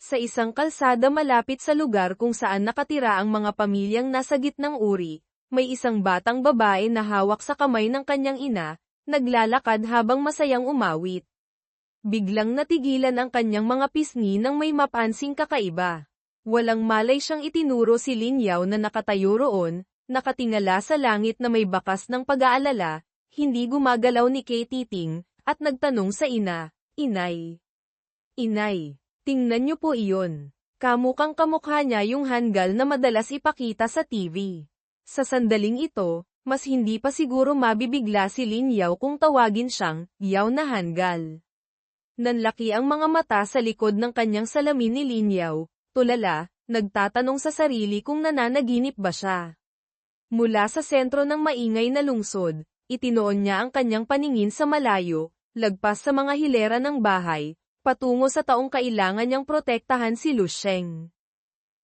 Sa isang kalsada malapit sa lugar kung saan nakatira ang mga pamilyang nasa gitnang uri, may isang batang babae na hawak sa kamay ng kanyang ina, naglalakad habang masayang umawit. Biglang natigilan ang kanyang mga pisngi nang may mapansing kakaiba. Walang malay siyang itinuro si Lin Yao na nakatayo roon, nakatingala sa langit na may bakas ng pag-aalala, hindi gumagalaw ni Katie Ting, at nagtanong sa ina, "Inay. Inay. Tingnan niyo po iyon." Kamukang kamukha niya yung hanggal na madalas ipakita sa TV. Sa sandaling ito, mas hindi pa siguro mabibigla si Lin Yao kung tawagin siyang Yao na hanggal. Nanlaki ang mga mata sa likod ng kanyang salamin ni Lin Yao, tulala, nagtatanong sa sarili kung nananaginip ba siya. Mula sa sentro ng maingay na lungsod, itinoon niya ang kanyang paningin sa malayo, lagpas sa mga hilera ng bahay, patungo sa taong kailangan niyang protektahan si Lu Sheng.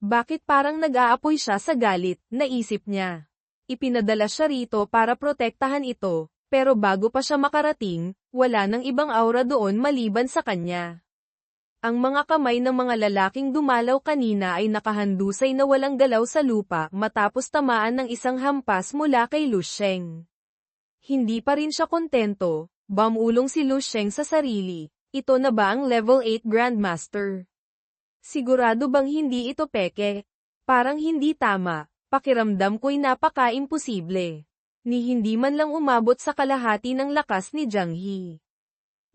Bakit parang nag-aapoy siya sa galit, naisip niya. Ipinadala siya rito para protektahan ito, pero bago pa siya makarating, wala nang ibang aura doon maliban sa kanya. Ang mga kamay ng mga lalaking dumalaw kanina ay nakahandusay na walang galaw sa lupa matapos tamaan ng isang hampas mula kay Lu Sheng. Hindi pa rin siya kontento, bumulong si Lu Sheng sa sarili. Ito na ba ang level 8 Grandmaster? Sigurado bang hindi ito peke? Parang hindi tama, pakiramdam ko'y napaka-imposible. Ni hindi man lang umabot sa kalahati ng lakas ni Jiang He.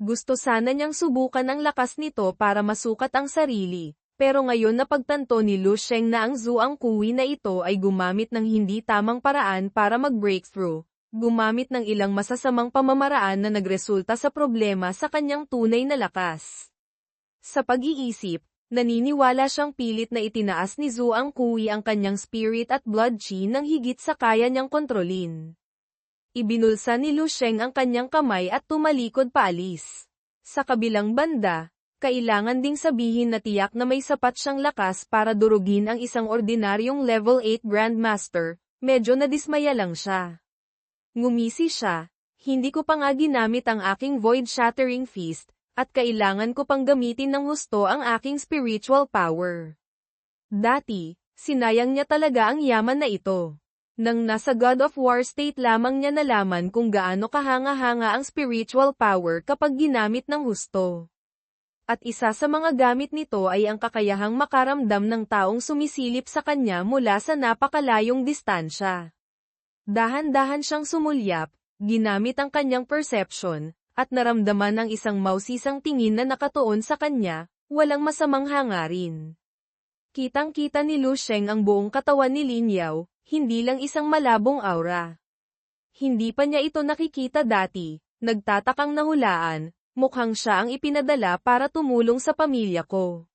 Gusto sana niyang subukan ang lakas nito para masukat ang sarili, pero ngayon napagtanto ni Lu Sheng na ang Zhuang Kui na ito ay gumamit ng hindi tamang paraan para mag-breakthrough. Gumamit ng ilang masasamang pamamaraan na nagresulta sa problema sa kanyang tunay na lakas. Sa pag-iisip, naniniwala siyang pilit na itinaas ni Zhuang Kui ang kanyang spirit at blood chi nang higit sa kaya niyang kontrolin. Ibinulsa ni Lu Sheng ang kanyang kamay at tumalikod paalis. Sa kabilang banda, kailangan ding sabihin na tiyak na may sapat siyang lakas para durugin ang isang ordinaryong level 8 Grandmaster, medyo nadismaya lang siya. Ngumisi siya, hindi ko pa nga ginamit ang aking Void Shattering Fist, at kailangan ko pang gamitin ng husto ang aking spiritual power. Dati, sinayang niya talaga ang yaman na ito. Nang nasa God of War state lamang niya nalaman kung gaano kahanga-hanga ang spiritual power kapag ginamit ng husto. At isa sa mga gamit nito ay ang kakayahang makaramdam ng taong sumisilip sa kanya mula sa napakalayong distansya. Dahan-dahan siyang sumulyap, ginamit ang kanyang perception, at naramdaman ang isang mausisang tingin na nakatuon sa kanya, walang masamang hangarin. Kitang-kita ni Lu Sheng ang buong katawan ni Lin Yao, hindi lang isang malabong aura. Hindi pa niya ito nakikita dati, nagtatakang nahulaan, mukhang siya ang ipinadala para tumulong sa pamilya ko.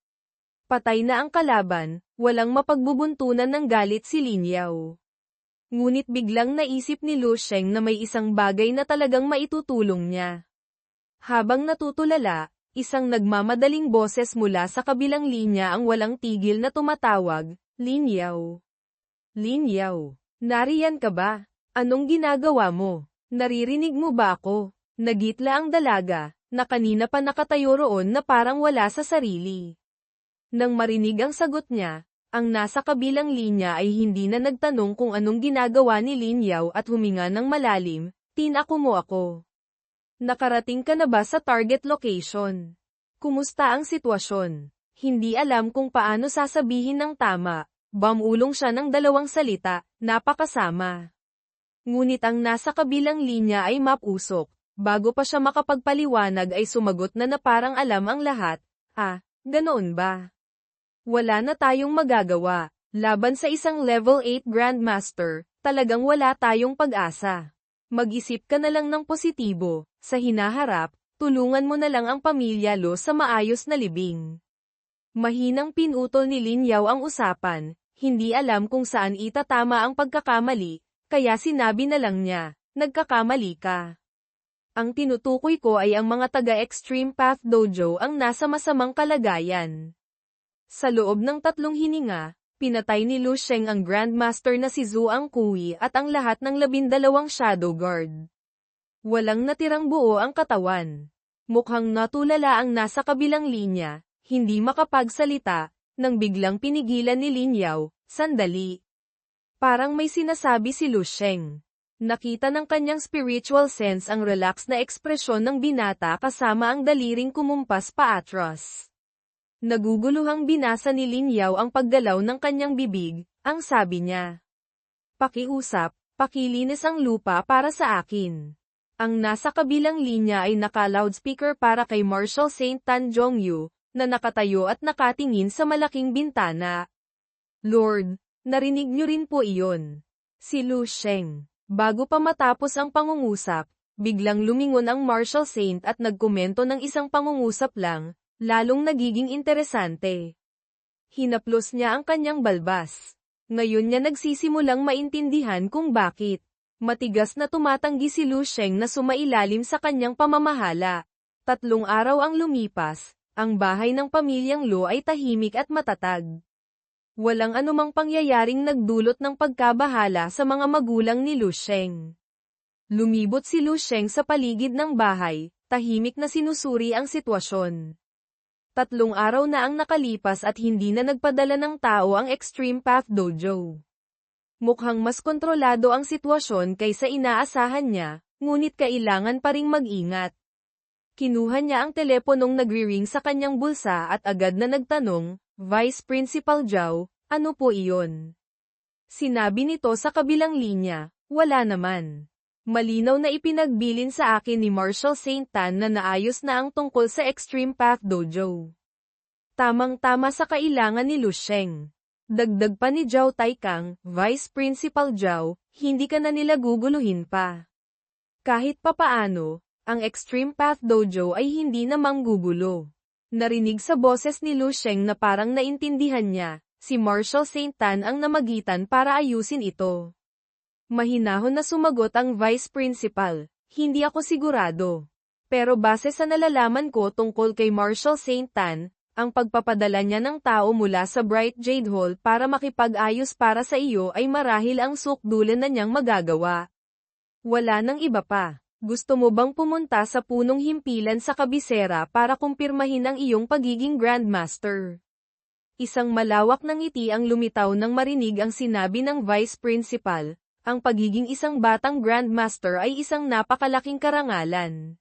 Patay na ang kalaban, walang mapagbubuntunan ng galit si Lin Yao. Ngunit biglang naisip ni Lu Sheng na may isang bagay na talagang maitutulong niya. Habang natutulala, isang nagmamadaling boses mula sa kabilang linya ang walang tigil na tumatawag, "Lin Yao. Lin Yao, nariyan ka ba? Anong ginagawa mo? Naririnig mo ba ako?" Nagitla ang dalaga, na kanina pa nakatayo roon na parang wala sa sarili. Nang marinig ang sagot niya, ang nasa kabilang linya ay hindi na nagtanong kung anong ginagawa ni Lin Yao at huminga ng malalim, "Tinako mo ako. Nakarating ka na ba sa target location? Kumusta ang sitwasyon?" Hindi alam kung paano sasabihin ng tama, bumulong siya ng dalawang salita, "Napakasama." Ngunit ang nasa kabilang linya ay mapusok, bago pa siya makapagpaliwanag ay sumagot na parang alam ang lahat, "Ganoon ba? Wala na tayong magagawa. Laban sa isang level 8 Grandmaster, talagang wala tayong pag-asa. Mag-isip ka na lang ng positibo, sa hinaharap, tulungan mo na lang ang pamilya Lo sa maayos na libing." Mahinang pinutol ni Lin Yao ang usapan, hindi alam kung saan itatama ang pagkakamali, kaya sinabi na lang niya, "Nagkakamali ka. Ang tinutukoy ko ay ang mga taga-Extreme Path Dojo ang nasa masamang kalagayan." Sa loob ng 3 hininga, pinatay ni Lu Sheng ang Grandmaster na si Zhuang Kui at ang lahat ng 12 Shadow Guard. Walang natirang buo ang katawan. Mukhang natulala ang nasa kabilang linya, hindi makapagsalita, nang biglang pinigilan ni Lin Yao, sandali. Parang may sinasabi si Lu Sheng. Nakita ng kanyang spiritual sense ang relax na ekspresyon ng binata kasama ang daliring kumumpas paatras. Naguguluhang binasa ni Lin Yao ang paggalaw ng kanyang bibig, ang sabi niya. Pakiusap, pakilinis ang lupa para sa akin. Ang nasa kabilang linya ay naka-loudspeaker para kay Marshal Saint Tan Zhongyu, na nakatayo at nakatingin sa malaking bintana. Lord, narinig niyo rin po iyon. Si Lu Sheng. Bago pa matapos ang pangungusap, biglang lumingon ang Marshal Saint at nagkomento ng isang pangungusap lang, lalong nagiging interesante. Hinaplos niya ang kanyang balbas. Ngayon niya nagsisimulang maintindihan kung bakit. Matigas na tumatanggi si Lu Sheng na sumailalim sa kanyang pamamahala. 3 araw ang lumipas, ang bahay ng pamilyang Lu ay tahimik at matatag. Walang anumang pangyayaring nagdulot ng pagkabahala sa mga magulang ni Lu Sheng. Lumibot si Lu Sheng sa paligid ng bahay, tahimik na sinusuri ang sitwasyon. 3 araw na ang nakalipas at hindi na nagpadala ng tao ang Extreme Path Dojo. Mukhang mas kontrolado ang sitwasyon kaysa inaasahan niya, ngunit kailangan pa ring mag-ingat. Kinuha niya ang teleponong nagri-ring sa kanyang bulsa at agad na nagtanong, Vice Principal Zhao, ano po iyon? Sinabi nito sa kabilang linya, wala naman. Malinaw na ipinagbilin sa akin ni Marshal Saint Tan na naayos na ang tungkol sa Extreme Path Dojo. Tamang-tama sa kailangan ni Lu Sheng. Dagdag pa ni Zhao Taikang, Vice Principal Zhao, hindi ka na nila guguluhin pa. Kahit papaano, ang Extreme Path Dojo ay hindi namang gugulo. Narinig sa boses ni Lu Sheng na parang naintindihan niya, si Marshal Saint Tan ang namagitan para ayusin ito. Mahinahon na sumagot ang Vice Principal, hindi ako sigurado. Pero base sa nalalaman ko tungkol kay Marshal Saint Tan, ang pagpapadala niya ng tao mula sa Bright Jade Hall para makipag-ayos para sa iyo ay marahil ang sukdulan na niyang magagawa. Wala nang iba pa. Gusto mo bang pumunta sa punong himpilan sa kabisera para kumpirmahin ang iyong pagiging Grandmaster? Isang malawak na ngiti ang lumitaw nang marinig ang sinabi ng Vice Principal, ang pagiging isang batang Grandmaster ay isang napakalaking karangalan.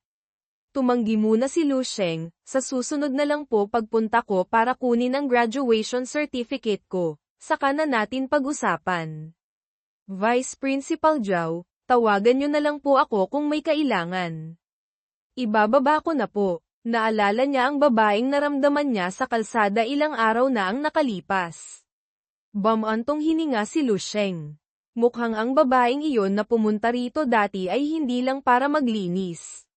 Tumanggi muna si Lu Sheng, sa susunod na lang po pagpunta ko para kunin ang graduation certificate ko, saka na natin pag-usapan. Vice Principal Zhao, tawagan niyo na lang po ako kung may kailangan. Ibababa ko na po. Naalala niya ang babaeng naramdaman niya sa kalsada ilang araw na ang nakalipas. Bamantong hininga si Lu Sheng. Mukhang ang babaeng iyon na pumunta rito dati ay hindi lang para maglinis.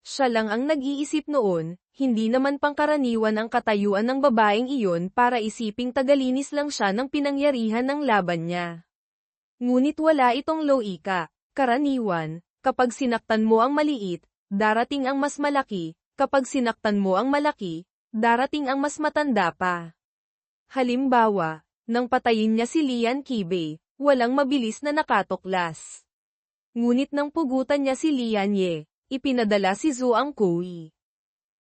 Siya lang ang nag-iisip noon, hindi naman pangkaraniwan ang katayuan ng babaeng iyon para isiping tagalinis lang siya ng pinangyarihan ng laban niya. Ngunit wala itong loika. Karaniwan, kapag sinaktan mo ang maliit, darating ang mas malaki, kapag sinaktan mo ang malaki, darating ang mas matanda pa. Halimbawa, nang patayin niya si Lian Qibe, walang mabilis na nakatuklas. Ngunit nang pugutan niya si Lian Ye, ipinadala si Zhuang Kui.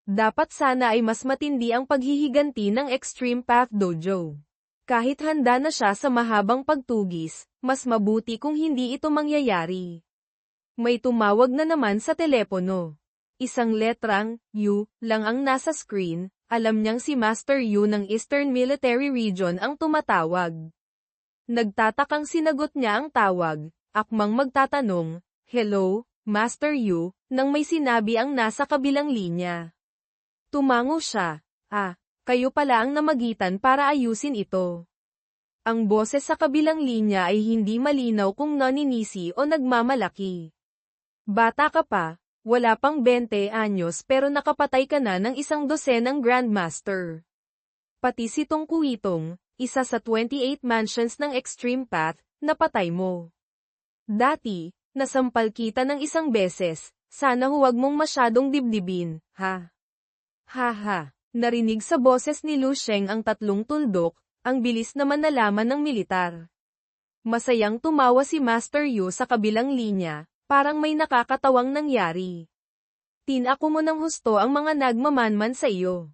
Dapat sana ay mas matindi ang paghihiganti ng Extreme Path Dojo. Kahit handa na siya sa mahabang pagtugis, mas mabuti kung hindi ito mangyayari. May tumawag na naman sa telepono. Isang letrang, U, lang ang nasa screen, alam niyang si Master Yu ng Eastern Military Region ang tumatawag. Nagtatakang sinagot niya ang tawag, akmang magtatanong, Hello, Master Yu, nang may sinabi ang nasa kabilang linya. Tumango siya, kayo pala ang namagitan para ayusin ito. Ang boses sa kabilang linya ay hindi malinaw kung naninisi o nagmamalaki. Bata ka pa, wala pang 20 anyos pero nakapatay ka na ng 12 Grandmaster. Pati si Tong Kuitong, isa sa 28 mansions ng Extreme Path, napatay mo. Dati, nasampal kita ng 1 beses, sana huwag mong masyadong dibdibin, ha? Ha. Narinig sa boses ni Lu Sheng ang 3 tuldok, ang bilis naman nalaman ng militar. Masayang tumawa si Master Yu sa kabilang linya, parang may nakakatawang nangyari. Tinako mo ng husto ang mga nagmamanman sa iyo.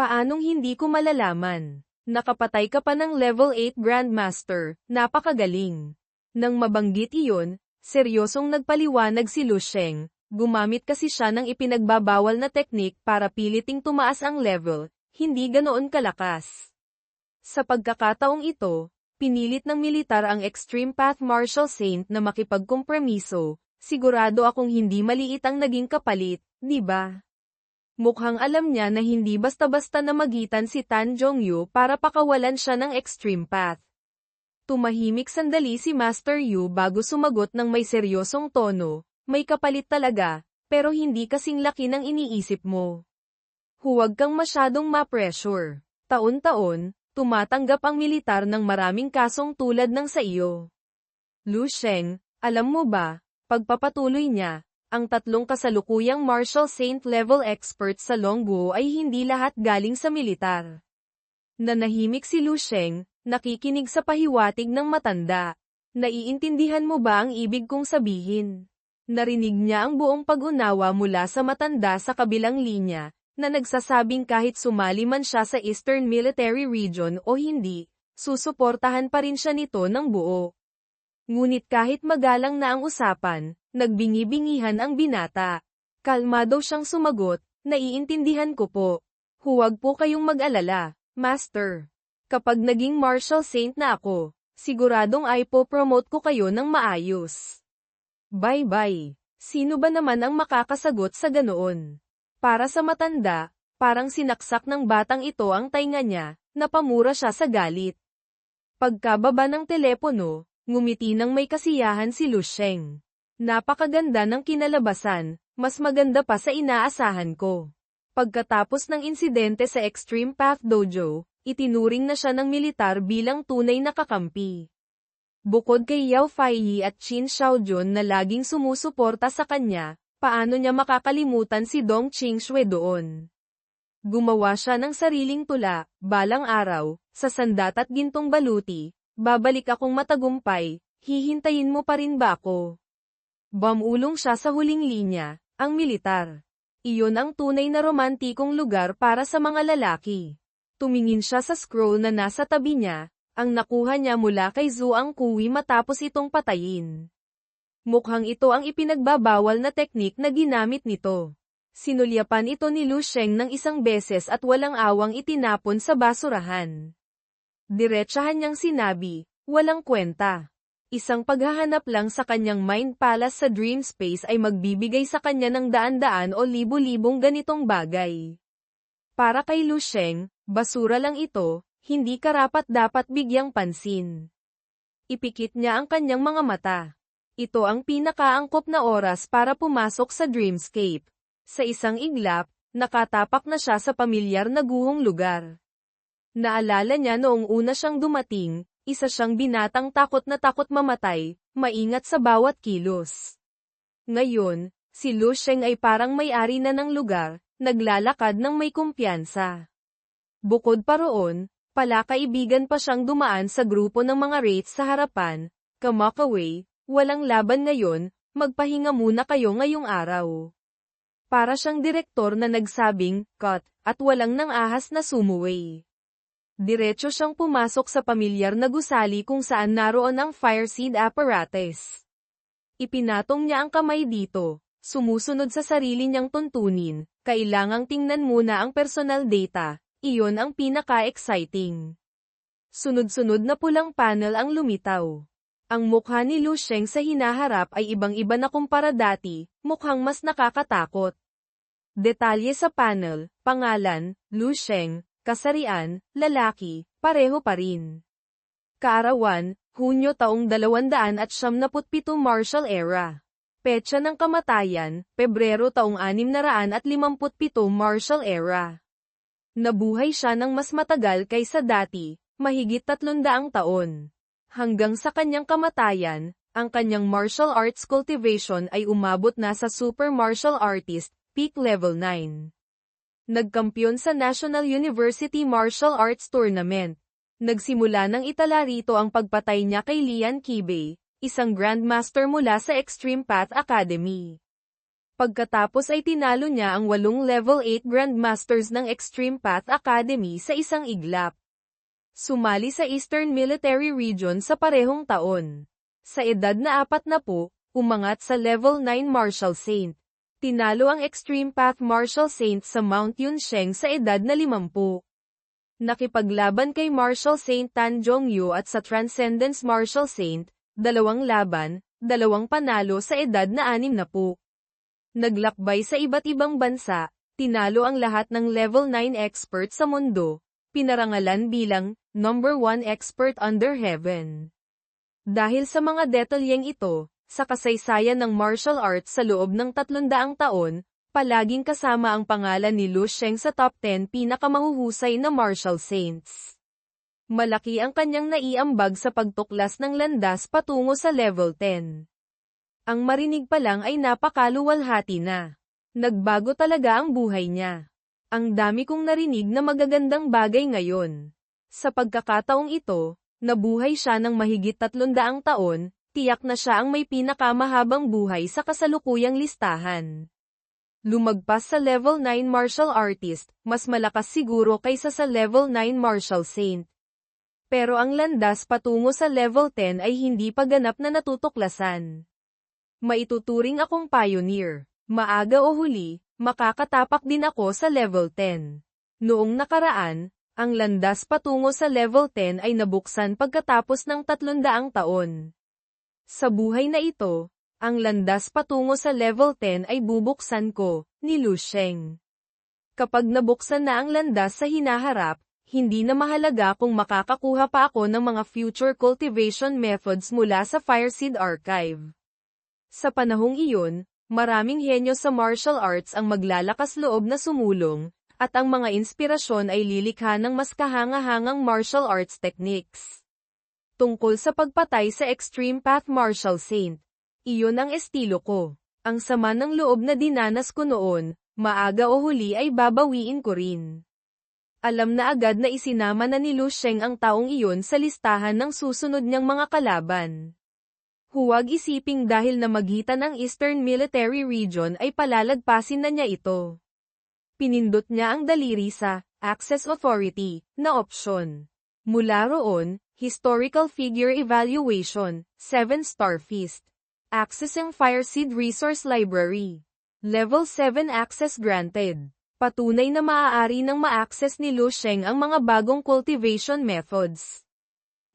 Paanong hindi ko malalaman? Nakapatay ka pa ng level 8 Grandmaster, napakagaling. Nang mabanggit iyon, seryosong nagpaliwanag si Lu Sheng, gumamit kasi siya ng ipinagbabawal na teknik para piliting tumaas ang level, hindi ganoon kalakas. Sa pagkakataong ito, pinilit ng militar ang Extreme Path Martial Saint na makipagkompromiso, sigurado akong hindi maliit ang naging kapalit, di ba? Mukhang alam niya na hindi basta-basta na magitan si Tan Zhongyu para pakawalan siya ng Extreme Path. Tumahimik sandali si Master Yu bago sumagot ng may seryosong tono, may kapalit talaga, pero hindi kasing laki ng iniisip mo. Huwag kang masyadong ma-pressure. Taon-taon, tumatanggap ang militar ng maraming kasong tulad ng sa iyo. Lu Sheng, alam mo ba, pagpapatuloy niya, ang tatlong kasalukuyang Martial Saint level experts sa Longguo ay hindi lahat galing sa militar. Nanahimik si Lu Sheng, nakikinig sa pahiwatig ng matanda. Naiintindihan mo ba ang ibig kong sabihin? Narinig niya ang buong pag-unawa mula sa matanda sa kabilang linya, na nagsasabing kahit sumali man siya sa Eastern Military Region o hindi, susuportahan pa rin siya nito ng buo. Ngunit kahit magalang na ang usapan, nagbingi-bingihan ang binata. Kalmado siyang sumagot, naiintindihan ko po. Huwag po kayong mag-alala, Master. Kapag naging Martial Saint na ako, siguradong ay po-promote ko kayo ng maayos. Bye-bye. Sino ba naman ang makakasagot sa ganoon? Para sa matanda, parang sinaksak ng batang ito ang tainga niya, napamura siya sa galit. Pagkababa ng telepono, ngumiti ng may kasiyahan si Lu Sheng. Napakaganda ng kinalabasan, mas maganda pa sa inaasahan ko. Pagkatapos ng insidente sa Extreme Path Dojo, itinuring na siya ng militar bilang tunay na kakampi. Bukod kay Yao Feiyi at Qin Xiaojun na laging sumusuporta sa kanya, paano niya makakalimutan si Dong Qingxue doon? Gumawa siya ng sariling tula, balang araw, sa sandat at gintong baluti, babalik akong matagumpay, hihintayin mo pa rin ba ako? Bumulong siya sa huling linya, ang militar. Iyon ang tunay na romantikong lugar para sa mga lalaki. Tumingin siya sa scroll na nasa tabi niya, ang nakuha niya mula kay Zhuang Kui matapos itong patayin. Mukhang ito ang ipinagbabawal na teknik na ginamit nito. Sinulyapan ito ni Lu Sheng ng isang beses at walang awang itinapon sa basurahan. Diretsahan niyang sinabi, walang kwenta. Isang paghahanap lang sa kanyang mind palace sa dream space ay magbibigay sa kanya ng daan-daan o libo-libong ganitong bagay. Para kay Lu Sheng, basura lang ito, hindi karapat-dapat bigyang pansin. Ipikit niya ang kanyang mga mata. Ito ang pinakaangkop na oras para pumasok sa dreamscape. Sa isang iglap, nakatapak na siya sa pamilyar na guhong lugar. Naalala niya noong una siyang dumating, isa siyang binatang takot na takot mamatay, maingat sa bawat kilos. Ngayon, si Lu Sheng ay parang may-ari na ng lugar, naglalakad ng may kumpiyansa. Bukod pa roon, palakaibigan pa siyang dumaan sa grupo ng mga wraiths sa harapan, kamakaway, walang laban ngayon, magpahinga muna kayo ngayong araw. Para siyang direktor na nagsabing, cut, at walang nang ahas na sumuway. Diretso siyang pumasok sa pamilyar na gusali kung saan naroon ang fire seed apparatus. Ipinatong niya ang kamay dito, sumusunod sa sarili niyang tuntunin, kailangang tingnan muna ang personal data, iyon ang pinaka-exciting. Sunod-sunod na pulang panel ang lumitaw. Ang mukha ni Lu Sheng sa hinaharap ay ibang-iba na kumpara dati, mukhang mas nakakatakot. Detalye sa panel, pangalan, Lu Sheng, kasarian, lalaki, pareho pa rin. Kaarawan, Hunyo taong 277 Martial Era. Petsa ng kamatayan, Pebrero taong 657 Martial Era. Nabuhay siya ng mas matagal kaysa dati, mahigit 300 taon. Hanggang sa kanyang kamatayan, ang kanyang martial arts cultivation ay umabot na sa Super Martial Artist, Peak Level 9. Nagkampiyon sa National University Martial Arts Tournament. Nagsimula ng itala rito ang pagpatay niya kay Lian Qibei, isang Grandmaster mula sa Extreme Path Academy. Pagkatapos ay tinalo niya ang 8 Level 8 Grandmasters ng Extreme Path Academy sa isang iglap. Sumali sa Eastern Military Region sa parehong taon. Sa edad na 40, umangat sa Level 9 Martial Saint. Tinalo ang Extreme Path Martial Saint sa Mount Yunsheng sa edad na 50. Nakipaglaban kay Martial Saint Tan Zhongyu at sa Transcendence Martial Saint, 2 laban, 2 panalo sa edad na 60. Naglakbay sa iba't ibang bansa, tinalo ang lahat ng Level 9 expert sa mundo, pinarangalan bilang number 1 expert under heaven. Dahil sa mga detalyeng ito, sa kasaysayan ng martial arts sa loob ng 300 taon, palaging kasama ang pangalan ni Lu Sheng sa top 10 pinakamahuhusay na martial saints. Malaki ang kanyang naiambag sa pagtuklas ng landas patungo sa Level 10. Ang marinig pa lang ay napakaluwalhati na. Nagbago talaga ang buhay niya. Ang dami kong narinig na magagandang bagay ngayon. Sa pagkakataong ito, nabuhay siya ng mahigit 300 taon, tiyak na siya ang may pinakamahabang buhay sa kasalukuyang listahan. Lumagpas sa Level 9 martial artist, mas malakas siguro kaysa sa Level 9 martial saint. Pero ang landas patungo sa Level 10 ay hindi pa ganap na natutuklasan. Maituturing akong pioneer. Maaga o huli, makakatapak din ako sa Level 10. Noong nakaraan, ang landas patungo sa Level 10 ay nabuksan pagkatapos ng 300 taon. Sa buhay na ito, ang landas patungo sa Level 10 ay bubuksan ko, ni Lu Sheng. Kapag nabuksan na ang landas sa hinaharap, hindi na mahalaga kung makakakuha pa ako ng mga future cultivation methods mula sa Fireseed Archive. Sa panahong iyon, maraming henyo sa martial arts ang maglalakas loob na sumulong, at ang mga inspirasyon ay lilikha ng mas kahanga-hangang martial arts techniques. Tungkol sa pagpatay sa Extreme Path Martial Saint, iyon ang estilo ko. Ang sama ng loob na dinanas ko noon, maaga o huli ay babawiin ko rin. Alam na agad na isinama na ni Lu Sheng ang taong iyon sa listahan ng susunod niyang mga kalaban. Huwag isiping dahil na magitan ang Eastern Military Region ay palalagpasin na niya ito. Pinindot niya ang daliri sa Access Authority na opsyon. Mula roon, Historical Figure Evaluation, 7-star Feast. Accessing Fireseed Resource Library. Level 7 Access Granted. Patunay na maaari nang ma-access ni Lu Sheng ang mga bagong cultivation methods.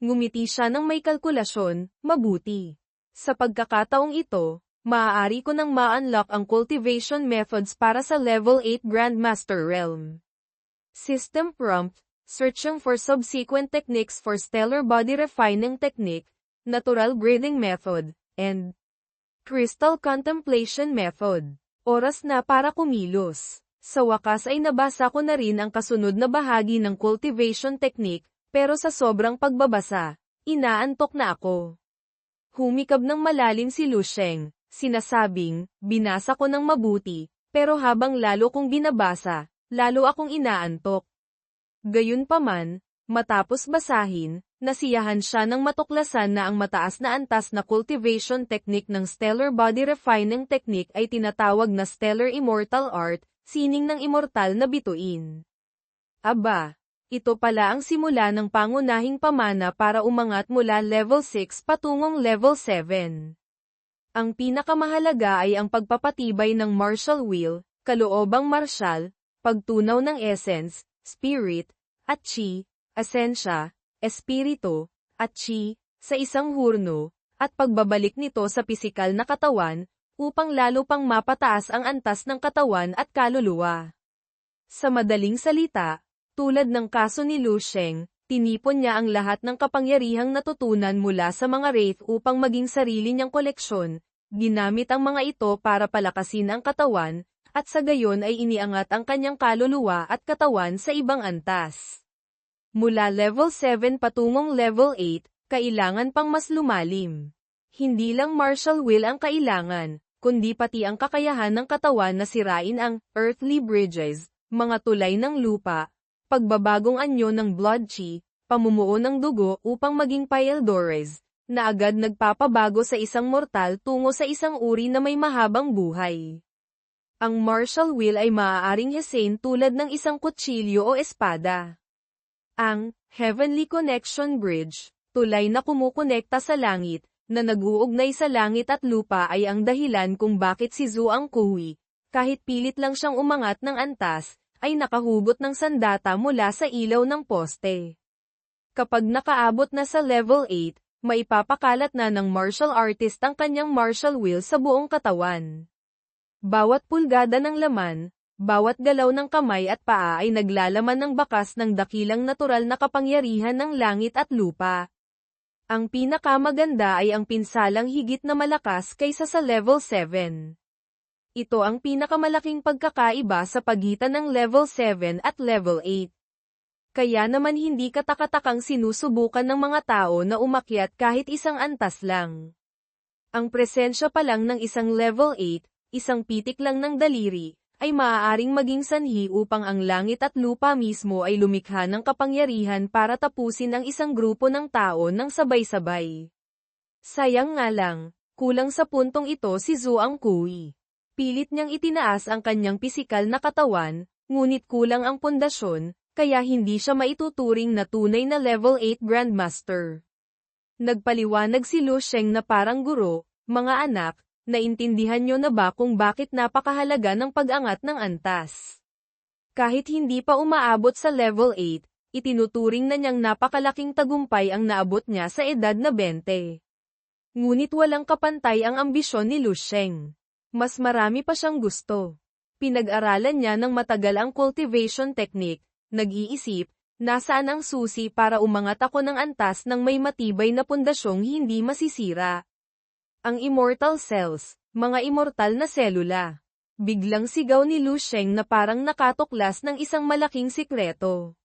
Ngumiti siya ng may kalkulasyon, mabuti. Sa pagkakataong ito, maaari ko nang ma-unlock ang cultivation methods para sa Level 8 Grandmaster Realm. System Prompt, Searching for Subsequent Techniques for Stellar Body Refining Technique, Natural Breathing Method, and Crystal Contemplation Method. Oras na para kumilos. Sa wakas ay nabasa ko na rin ang kasunod na bahagi ng cultivation technique, pero sa sobrang pagbabasa, inaantok na ako. Humikab ng malalim si Lu Sheng, sinasabing, binasa ko ng mabuti, pero habang lalo kong binabasa, lalo akong inaantok. Gayunpaman, matapos basahin, nasiyahan siya ng matuklasan na ang mataas na antas na cultivation technique ng Stellar Body Refining Technique ay tinatawag na Stellar Immortal Art, sining ng immortal na bituin. Aba! Ito pala ang simula ng pangunahing pamana para umangat mula Level 6 patungong Level 7. Ang pinakamahalaga ay ang pagpapatibay ng martial will, kaloobang martial, pagtunaw ng essence, spirit, at chi, asensya, espiritu, at chi, sa isang hurno, at pagbabalik nito sa pisikal na katawan, upang lalo pang mapataas ang antas ng katawan at kaluluwa. Sa madaling salita, tulad ng kaso ni Lu Sheng, tinipon niya ang lahat ng kapangyarihang natutunan mula sa mga wraith upang maging sarili niyang koleksyon, ginamit ang mga ito para palakasin ang katawan, at sa gayon ay iniangat ang kanyang kaluluwa at katawan sa ibang antas. Mula Level 7 patungong Level 8, kailangan pang mas lumalim. Hindi lang martial will ang kailangan, kundi pati ang kakayahan ng katawan na sirain ang earthly bridges, mga tulay ng lupa, pagbabagong anyo ng blood chi, pamumuo ng dugo upang maging paeldores, na agad nagpapabago sa isang mortal tungo sa isang uri na may mahabang buhay. Ang martial wheel ay maaaring hesain tulad ng isang kutsilyo o espada. Ang Heavenly Connection Bridge, tulay na kumukonekta sa langit, na nag-uugnay sa langit at lupa ay ang dahilan kung bakit si Zhuang Kui, kahit pilit lang siyang umangat ng antas, ay nakahugot ng sandata mula sa ilaw ng poste. Kapag nakaabot na sa level 8, maipapakalat na ng martial artist ang kanyang martial wheel sa buong katawan. Bawat pulgada ng laman, bawat galaw ng kamay at paa ay naglalaman ng bakas ng dakilang natural na kapangyarihan ng langit at lupa. Ang pinakamaganda ay ang pinsalang higit na malakas kaysa sa level 7. Ito ang pinakamalaking pagkakaiba sa pagitan ng level 7 at level 8. Kaya naman hindi katakatakang sinusubukan ng mga tao na umakyat kahit isang antas lang. Ang presensya pa lang ng isang level 8, isang pitik lang ng daliri, ay maaaring maging sanhi upang ang langit at lupa mismo ay lumikha ng kapangyarihan para tapusin ang isang grupo ng tao ng sabay-sabay. Sayang nga lang, kulang sa puntong ito si Zhuang Kui. Pilit niyang itinaas ang kanyang pisikal na katawan, ngunit kulang ang pundasyon, kaya hindi siya maituturing na tunay na level 8 Grandmaster. Nagpaliwanag si Lu Sheng na parang guro, mga anak, naintindihan niyo na ba kung bakit napakahalaga ng pag-angat ng antas? Kahit hindi pa umaabot sa level 8, itinuturing na niyang napakalaking tagumpay ang naabot niya sa edad na 20. Ngunit walang kapantay ang ambisyon ni Lu Sheng. Mas marami pa siyang gusto. Pinag-aralan niya ng matagal ang cultivation technique, nag-iisip, nasaan ang susi para umangat ako ng antas ng may matibay na pundasyong hindi masisira. Ang immortal cells, mga immortal na selula. Biglang sigaw ni Lu Sheng na parang nakatuklas ng isang malaking sikreto.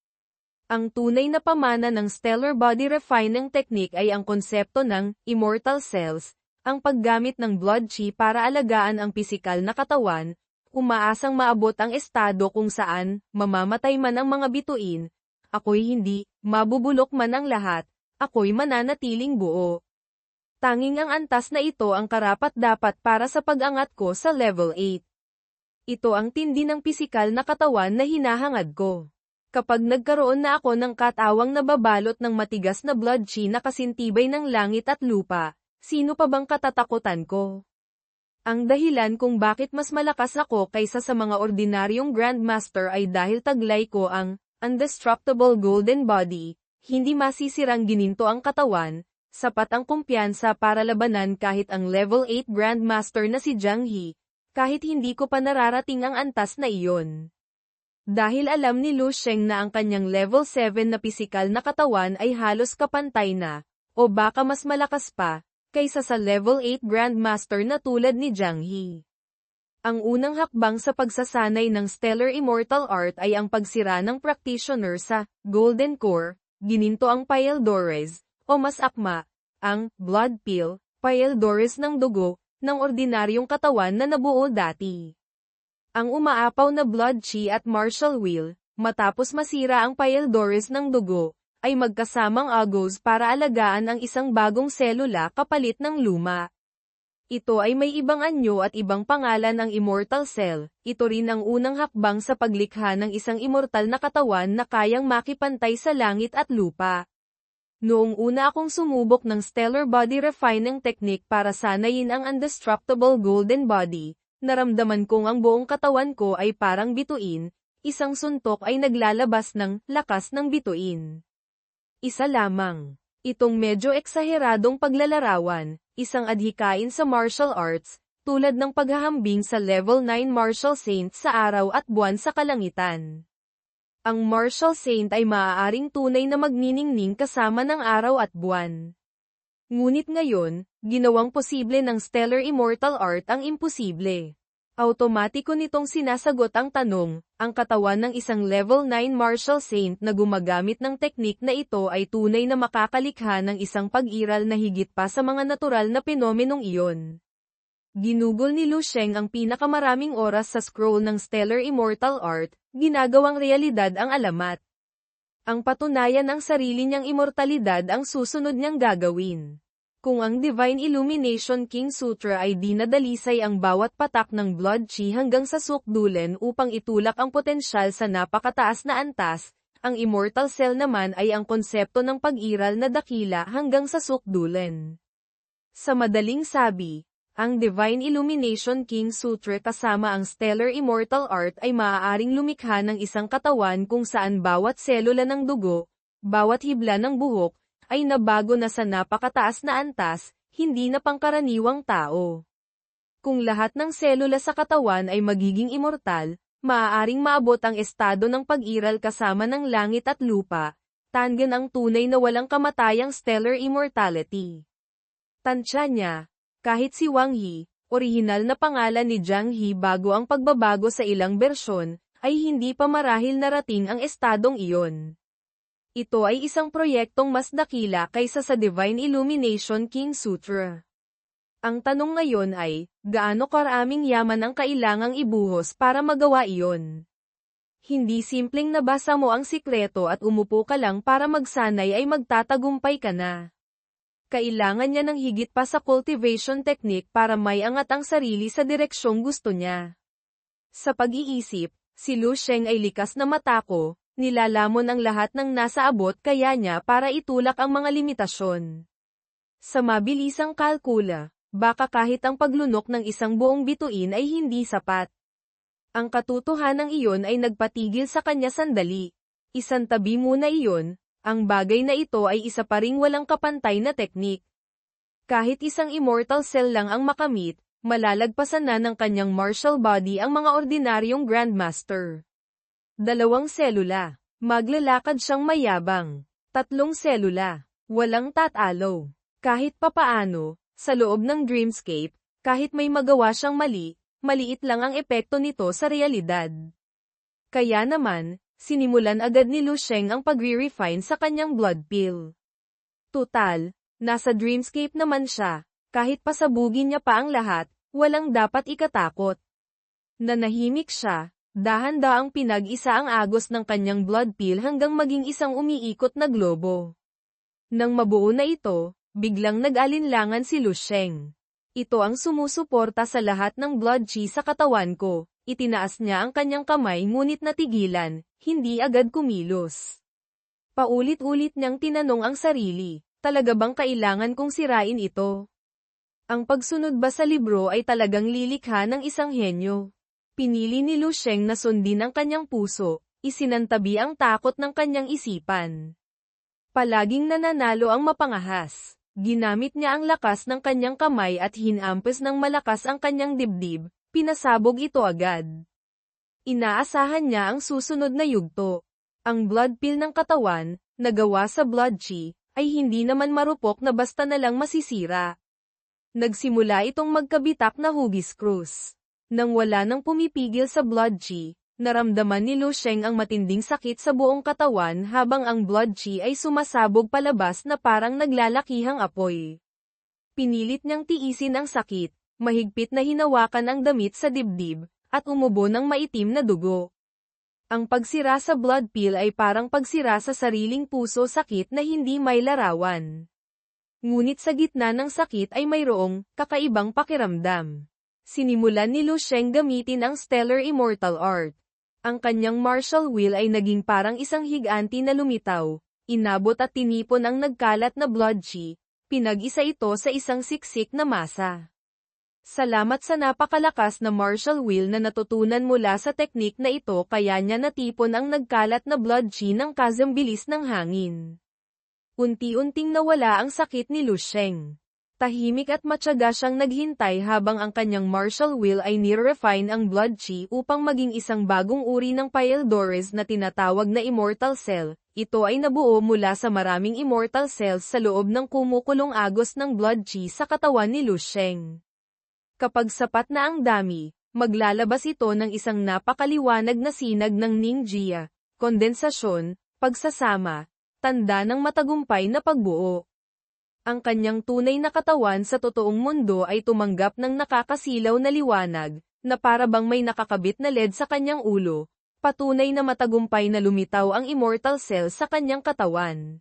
Ang tunay na pamana ng stellar body refining technique ay ang konsepto ng immortal cells, ang paggamit ng blood chi para alagaan ang pisikal na katawan, umaasang maabot ang estado kung saan, mamamatay man ang mga bituin, ako'y hindi, mabubulok man ang lahat, ako'y mananatiling buo. Tanging ang antas na ito ang karapat-dapat para sa pag-angat ko sa level 8. Ito ang tindi ng pisikal na katawan na hinahangad ko. Kapag nagkaroon na ako ng katawang nababalot ng matigas na blood chi na kasintibay ng langit at lupa, sino pa bang katatakutan ko? Ang dahilan kung bakit mas malakas ako kaysa sa mga ordinaryong Grandmaster ay dahil taglay ko ang Indestructible Golden Body, hindi masisirang gininto ang katawan, sapat ang kumpiyansa para labanan kahit ang level 8 Grandmaster na si Jiang He, kahit hindi ko pa nararating ang antas na iyon. Dahil alam ni Lu Sheng na ang kanyang level 7 na pisikal na katawan ay halos kapantay na, o baka mas malakas pa, kaysa sa level 8 Grandmaster na tulad ni Jiang He. Ang unang hakbang sa pagsasanay ng Stellar Immortal Art ay ang pagsira ng practitioner sa Golden Core, gininto ang Pyldores, o mas akma, ang blood pill, Pyldores ng dugo, ng ordinaryong katawan na nabuo dati. Ang umaapaw na blood chi at martial wheel, matapos masira ang Pyldores ng dugo, ay magkasamang agos para alagaan ang isang bagong selula kapalit ng luma. Ito ay may ibang anyo at ibang pangalan ang immortal cell, ito rin ang unang hakbang sa paglikha ng isang immortal na katawan na kayang makipantay sa langit at lupa. Noong una akong sumubok ng stellar body refining technique para sanayin ang indestructible golden body, naramdaman kong ang buong katawan ko ay parang bituin, isang suntok ay naglalabas ng lakas ng bituin. Isa lamang. Itong medyo eksaheradong paglalarawan, isang adhikain sa martial arts, tulad ng paghahambing sa level 9 martial saint sa araw at buwan sa kalangitan. Ang martial saint ay maaaring tunay na magniningning kasama ng araw at buwan. Ngunit ngayon, ginawang posible ng stellar immortal art ang imposible. Automatiko nitong sinasagot ang tanong, ang katawan ng isang level 9 martial saint na gumagamit ng teknik na ito ay tunay na makakalikha ng isang pag-iral na higit pa sa mga natural na penomenong iyon. Ginugol ni Lu Sheng ang pinakamaraming oras sa scroll ng Stellar Immortal Art, ginagawang realidad ang alamat. Ang patunayan ng sarili niyang immortalidad ang susunod niyang gagawin. Kung ang Divine Illumination King Sutra ay dinadalisay ang bawat patak ng blood chi hanggang sa sukdulan upang itulak ang potensyal sa napakataas na antas, ang Immortal Cell naman ay ang konsepto ng pag-iral na dakila hanggang sa sukdulan. Sa madaling sabi, ang Divine Illumination King Sutra kasama ang Stellar Immortal Art ay maaaring lumikha ng isang katawan kung saan bawat selula ng dugo, bawat hibla ng buhok, ay nabago na sa napakataas na antas, hindi na pangkaraniwang tao. Kung lahat ng selula sa katawan ay magiging immortal, maaaring maabot ang estado ng pag-iral kasama ng langit at lupa, tangan ang tunay na walang kamatayang stellar immortality. Tansya niya, kahit si Wang Yi, orihinal na pangalan ni Jiang He bago ang pagbabago sa ilang bersyon, ay hindi pa marahil narating ang estadong iyon. Ito ay isang proyektong mas dakila kaysa sa Divine Illumination King Sutra. Ang tanong ngayon ay, gaano karaming yaman ang kailangang ibuhos para magawa iyon? Hindi simpleng nabasa mo ang sikreto at umupo ka lang para magsanay ay magtatagumpay ka na. Kailangan niya ng higit pa sa cultivation technique para may angat ang sarili sa direksyong gusto niya. Sa pag-iisip, si Lu Sheng ay likas na matako, nilalamon ang lahat ng nasa abot kaya niya para itulak ang mga limitasyon. Sa mabilisang kalkula, baka kahit ang paglunok ng isang buong bituin ay hindi sapat. Ang katotohanan iyon ay nagpatigil sa kanya sandali. Isantabi muna iyon, ang bagay na ito ay isa pa ring walang kapantay na teknik. Kahit isang immortal cell lang ang makamit, malalagpasan na ng kanyang martial body ang mga ordinaryong grandmaster. 2 selula. Maglalakad siyang mayabang. 3 selula. Walang tatalo. Kahit papaano, sa loob ng dreamscape, kahit may magawa siyang mali, maliit lang ang epekto nito sa realidad. Kaya naman, sinimulan agad ni Lu Sheng ang pagre-refine sa kanyang blood pill. Tutal, nasa dreamscape naman siya, kahit pasabugin niya pa ang lahat, walang dapat ikatakot. Nanahimik siya. Dahan-daang pinag-isa ang agos ng kanyang blood pill hanggang maging isang umiikot na globo. Nang mabuo na ito, biglang nag-alinlangan si Lu Sheng. Ito ang sumusuporta sa lahat ng blood chi sa katawan ko. Itinaas niya ang kanyang kamay ngunit natigilan, hindi agad kumilos. Paulit-ulit niyang tinanong ang sarili, talaga bang kailangan kong sirain ito? Ang pagsunod ba sa libro ay talagang lilikha ng isang henyo? Pinili ni Lu Sheng na sundin ang kanyang puso, isinantabi ang takot ng kanyang isipan. Palaging nananalo ang mapangahas. Ginamit niya ang lakas ng kanyang kamay at hinampas ng malakas ang kanyang dibdib, pinasabog ito agad. Inaasahan niya ang susunod na yugto. Ang blood pill ng katawan, na gawa sa blood chi, ay hindi naman marupok na basta na lang masisira. Nagsimula itong magkabitak na hugis krus. Nang wala nang pumipigil sa blood chi, naramdaman ni Lu Sheng ang matinding sakit sa buong katawan habang ang blood chi ay sumasabog palabas na parang naglalakihang apoy. Pinilit niyang tiisin ang sakit, mahigpit na hinawakan ang damit sa dibdib, at umubo ng maitim na dugo. Ang pagsira sa blood pill ay parang pagsira sa sariling puso, sakit na hindi may larawan. Ngunit sa gitna ng sakit ay mayroong kakaibang pakiramdam. Sinimulan ni Lu Sheng gamitin ang Stellar Immortal Art. Ang kanyang martial will ay naging parang isang higanti na lumitaw, inabot at tinipon ang nagkalat na blood chi, pinag-isa ito sa isang siksik na masa. Salamat sa napakalakas na martial will na natutunan mula sa teknik na ito kaya niya natipon ang nagkalat na blood chi ng kasambbilis ng hangin. Unti-unting nawala ang sakit ni Lu Sheng. Tahimik at matyaga siyang naghintay habang ang kanyang martial will ay nire-refine ang blood chi upang maging isang bagong uri ng Pyldores na tinatawag na Immortal Cell. Ito ay nabuo mula sa maraming Immortal Cells sa loob ng kumukulong agos ng blood chi sa katawan ni Lu Sheng. Kapag sapat na ang dami, maglalabas ito ng isang napakaliwanag na sinag ng Ningjia, kondensasyon, pagsasama, tanda ng matagumpay na pagbuo. Ang kanyang tunay na katawan sa totoong mundo ay tumanggap ng nakakasilaw na liwanag, na para bang may nakakabit na LED sa kanyang ulo, patunay na matagumpay na lumitaw ang Immortal Cell sa kanyang katawan.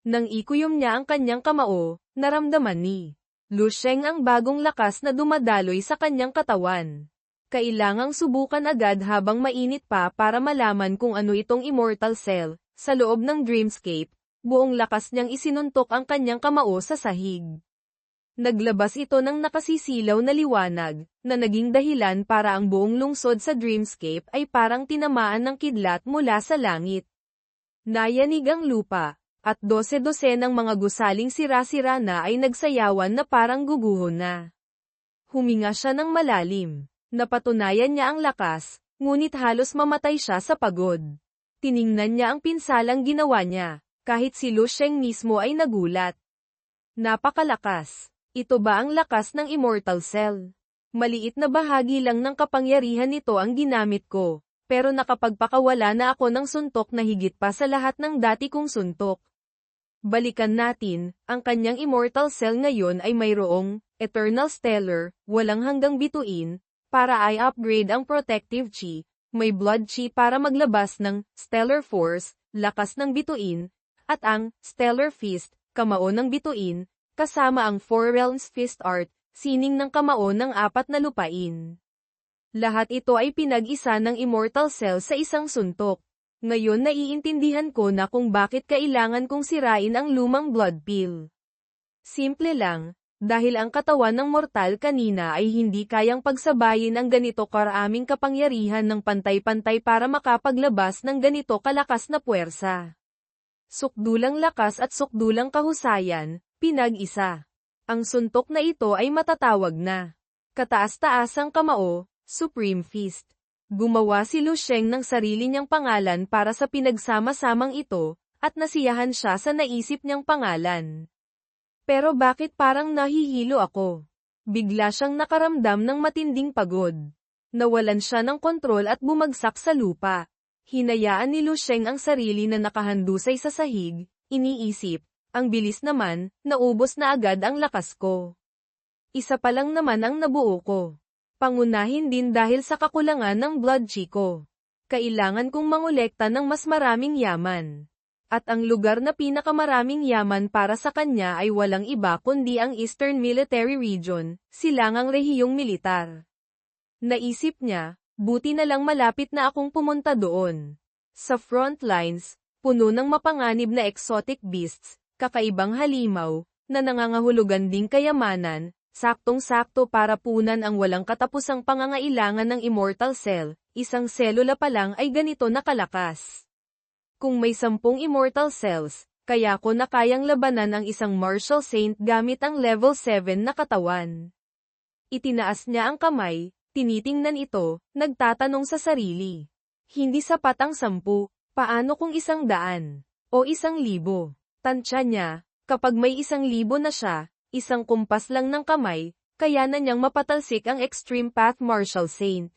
Nang ikuyom niya ang kanyang kamao, naramdaman ni Lu Sheng ang bagong lakas na dumadaloy sa kanyang katawan. Kailangang subukan agad habang mainit pa para malaman kung ano itong Immortal Cell. Sa loob ng Dreamscape, buong lakas niyang isinuntok ang kanyang kamao sa sahig. Naglabas ito ng nakasisilaw na liwanag, na naging dahilan para ang buong lungsod sa Dreamscape ay parang tinamaan ng kidlat mula sa langit. Nayanig ang lupa, at dose-dose ng mga gusaling sira-sira na ay nagsayawan na parang guguho na. Huminga siya ng malalim. Napatunayan niya ang lakas, ngunit halos mamatay siya sa pagod. Tiningnan niya ang pinsalang ginawa niya, kahit si Lu Sheng mismo ay nagulat. Napakalakas. Ito ba ang lakas ng Immortal Cell? Maliit na bahagi lang ng kapangyarihan nito ang ginamit ko, pero nakapagpakawala na ako ng suntok na higit pa sa lahat ng dati kong suntok. Balikan natin, ang kanyang Immortal Cell ngayon ay mayroong Eternal Stellar, walang hanggang bituin, para i-upgrade ang Protective Chi, may Blood Chi para maglabas ng Stellar Force, lakas ng bituin, at ang Stellar Fist, kamao ng bituin, kasama ang Four Realms Fist Art, sining ng kamao ng apat na lupain. Lahat ito ay pinag-isa ng Immortal Cell sa isang suntok. Ngayon naiintindihan ko na kung bakit kailangan kong sirain ang lumang Blood Pill. Simple lang, dahil ang katawan ng mortal kanina ay hindi kayang pagsabayin ang ganito karaming kapangyarihan ng pantay-pantay para makapaglabas ng ganito kalakas na puwersa. Sukdulang lakas at sukdulang kahusayan, pinag-isa. Ang suntok na ito ay matatawag na kataas-taasang kamao, Supreme Fist. Gumawa si Lu Sheng ng sarili niyang pangalan para sa pinagsama-samang ito, at nasiyahan siya sa naisip niyang pangalan. Pero bakit parang nahihilo ako? Bigla siyang nakaramdam ng matinding pagod. Nawalan siya ng kontrol at bumagsak sa lupa. Hinayaan ni Lu Sheng ang sarili na nakahandusay sa sahig, iniisip, ang bilis naman, naubos na agad ang lakas ko. Isa pa lang naman ang nabuo ko. Pangunahin din dahil sa kakulangan ng blood chi ko. Kailangan kong mangolekta ng mas maraming yaman. At ang lugar na pinakamaraming yaman para sa kanya ay walang iba kundi ang Eastern Military Region, silangang rehiyong militar. Naisip niya, buti na lang malapit na akong pumunta doon. Sa front lines, puno ng mapanganib na exotic beasts, kakaibang halimaw, na nangangahulugan ding kayamanan, saktong-sakto para punan ang walang katapusang pangangailangan ng Immortal Cell, isang selula pa lang ay ganito nakalakas. Kung may 10 Immortal Cells, kaya ko na kayang labanan ang isang Martial Saint gamit ang level 7 na katawan. Itinaas niya ang kamay, tinitingnan ito, nagtatanong sa sarili. Hindi sapat ang 10, paano kung 100? O 1,000? Tansya niya, kapag may 1,000 na siya, isang kumpas lang ng kamay, kaya na niyang mapatalsik ang Extreme Path Martial Saint.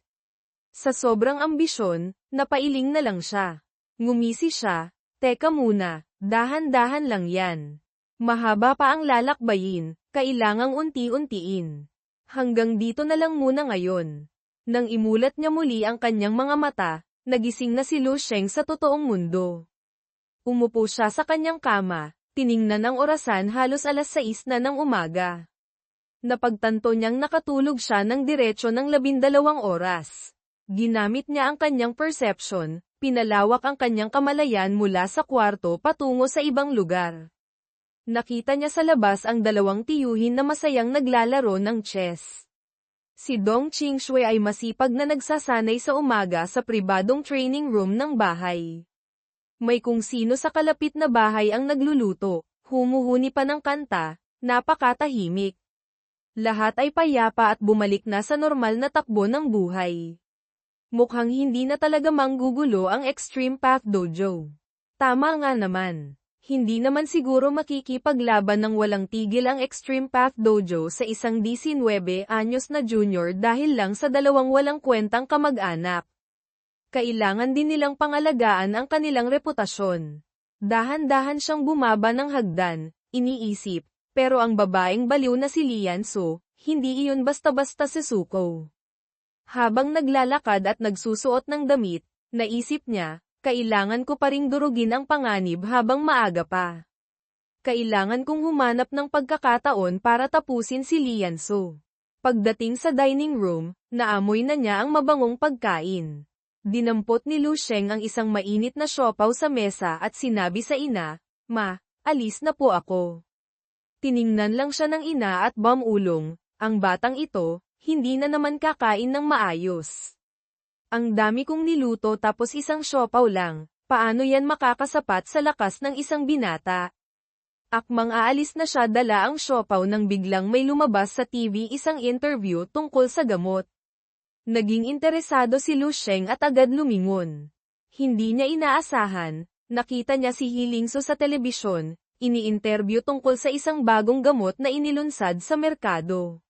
Sa sobrang ambisyon, napailing na lang siya. Ngumisi siya, teka muna, dahan-dahan lang yan. Mahaba pa ang lalakbayin, kailangang unti-untiin. Hanggang dito na lang muna ngayon. Nang imulat niya muli ang kanyang mga mata, nagising na si Lu Sheng sa totoong mundo. Umupo siya sa kanyang kama, tiningnan ang orasan halos 6:00 na ng umaga. Napagtanto niyang nakatulog siya ng diretso ng 12 oras. Ginamit niya ang kanyang perception, pinalawak ang kanyang kamalayan mula sa kwarto patungo sa ibang lugar. Nakita niya sa labas ang 2 tiyuhin na masayang naglalaro ng chess. Si Dong Qingshui ay masipag na nagsasanay sa umaga sa pribadong training room ng bahay. May kung sino sa kalapit na bahay ang nagluluto, humuhuni pa ng kanta, napakatahimik. Lahat ay payapa at bumalik na sa normal na takbo ng buhay. Mukhang hindi na talaga manggugulo ang Extreme Path Dojo. Tama nga naman. Hindi naman siguro makikipaglaban ng walang tigil ang Extreme Path Dojo sa isang 19 anyos na junior dahil lang sa 2 walang kwentang kamag-anak. Kailangan din nilang pangalagaan ang kanilang reputasyon. Dahan-dahan siyang bumaba ng hagdan, iniisip, pero ang babaeng baliw na si Lian So, hindi iyon basta-basta susuko. Habang naglalakad at nagsusuot ng damit, naisip niya, kailangan ko pa ring durugin ang panganib habang maaga pa. Kailangan kong humanap ng pagkakataon para tapusin si Lianso. Pagdating sa dining room, naamoy na niya ang mabangong pagkain. Dinampot ni Lu Sheng ang isang mainit na siopaw sa mesa at sinabi sa ina, "Ma, alis na po ako." Tiningnan lang siya ng ina at bumulong, ang batang ito, hindi na naman kakain ng maayos. Ang dami kong niluto tapos isang siopaw lang, paano yan makakasapat sa lakas ng isang binata? Akmang aalis na siya dala ang siopaw nang biglang may lumabas sa TV isang interview tungkol sa gamot. Naging interesado si Lu Sheng at agad lumingon. Hindi niya inaasahan, nakita niya si Hilingso sa telebisyon, ini-interview tungkol sa isang bagong gamot na inilunsad sa merkado.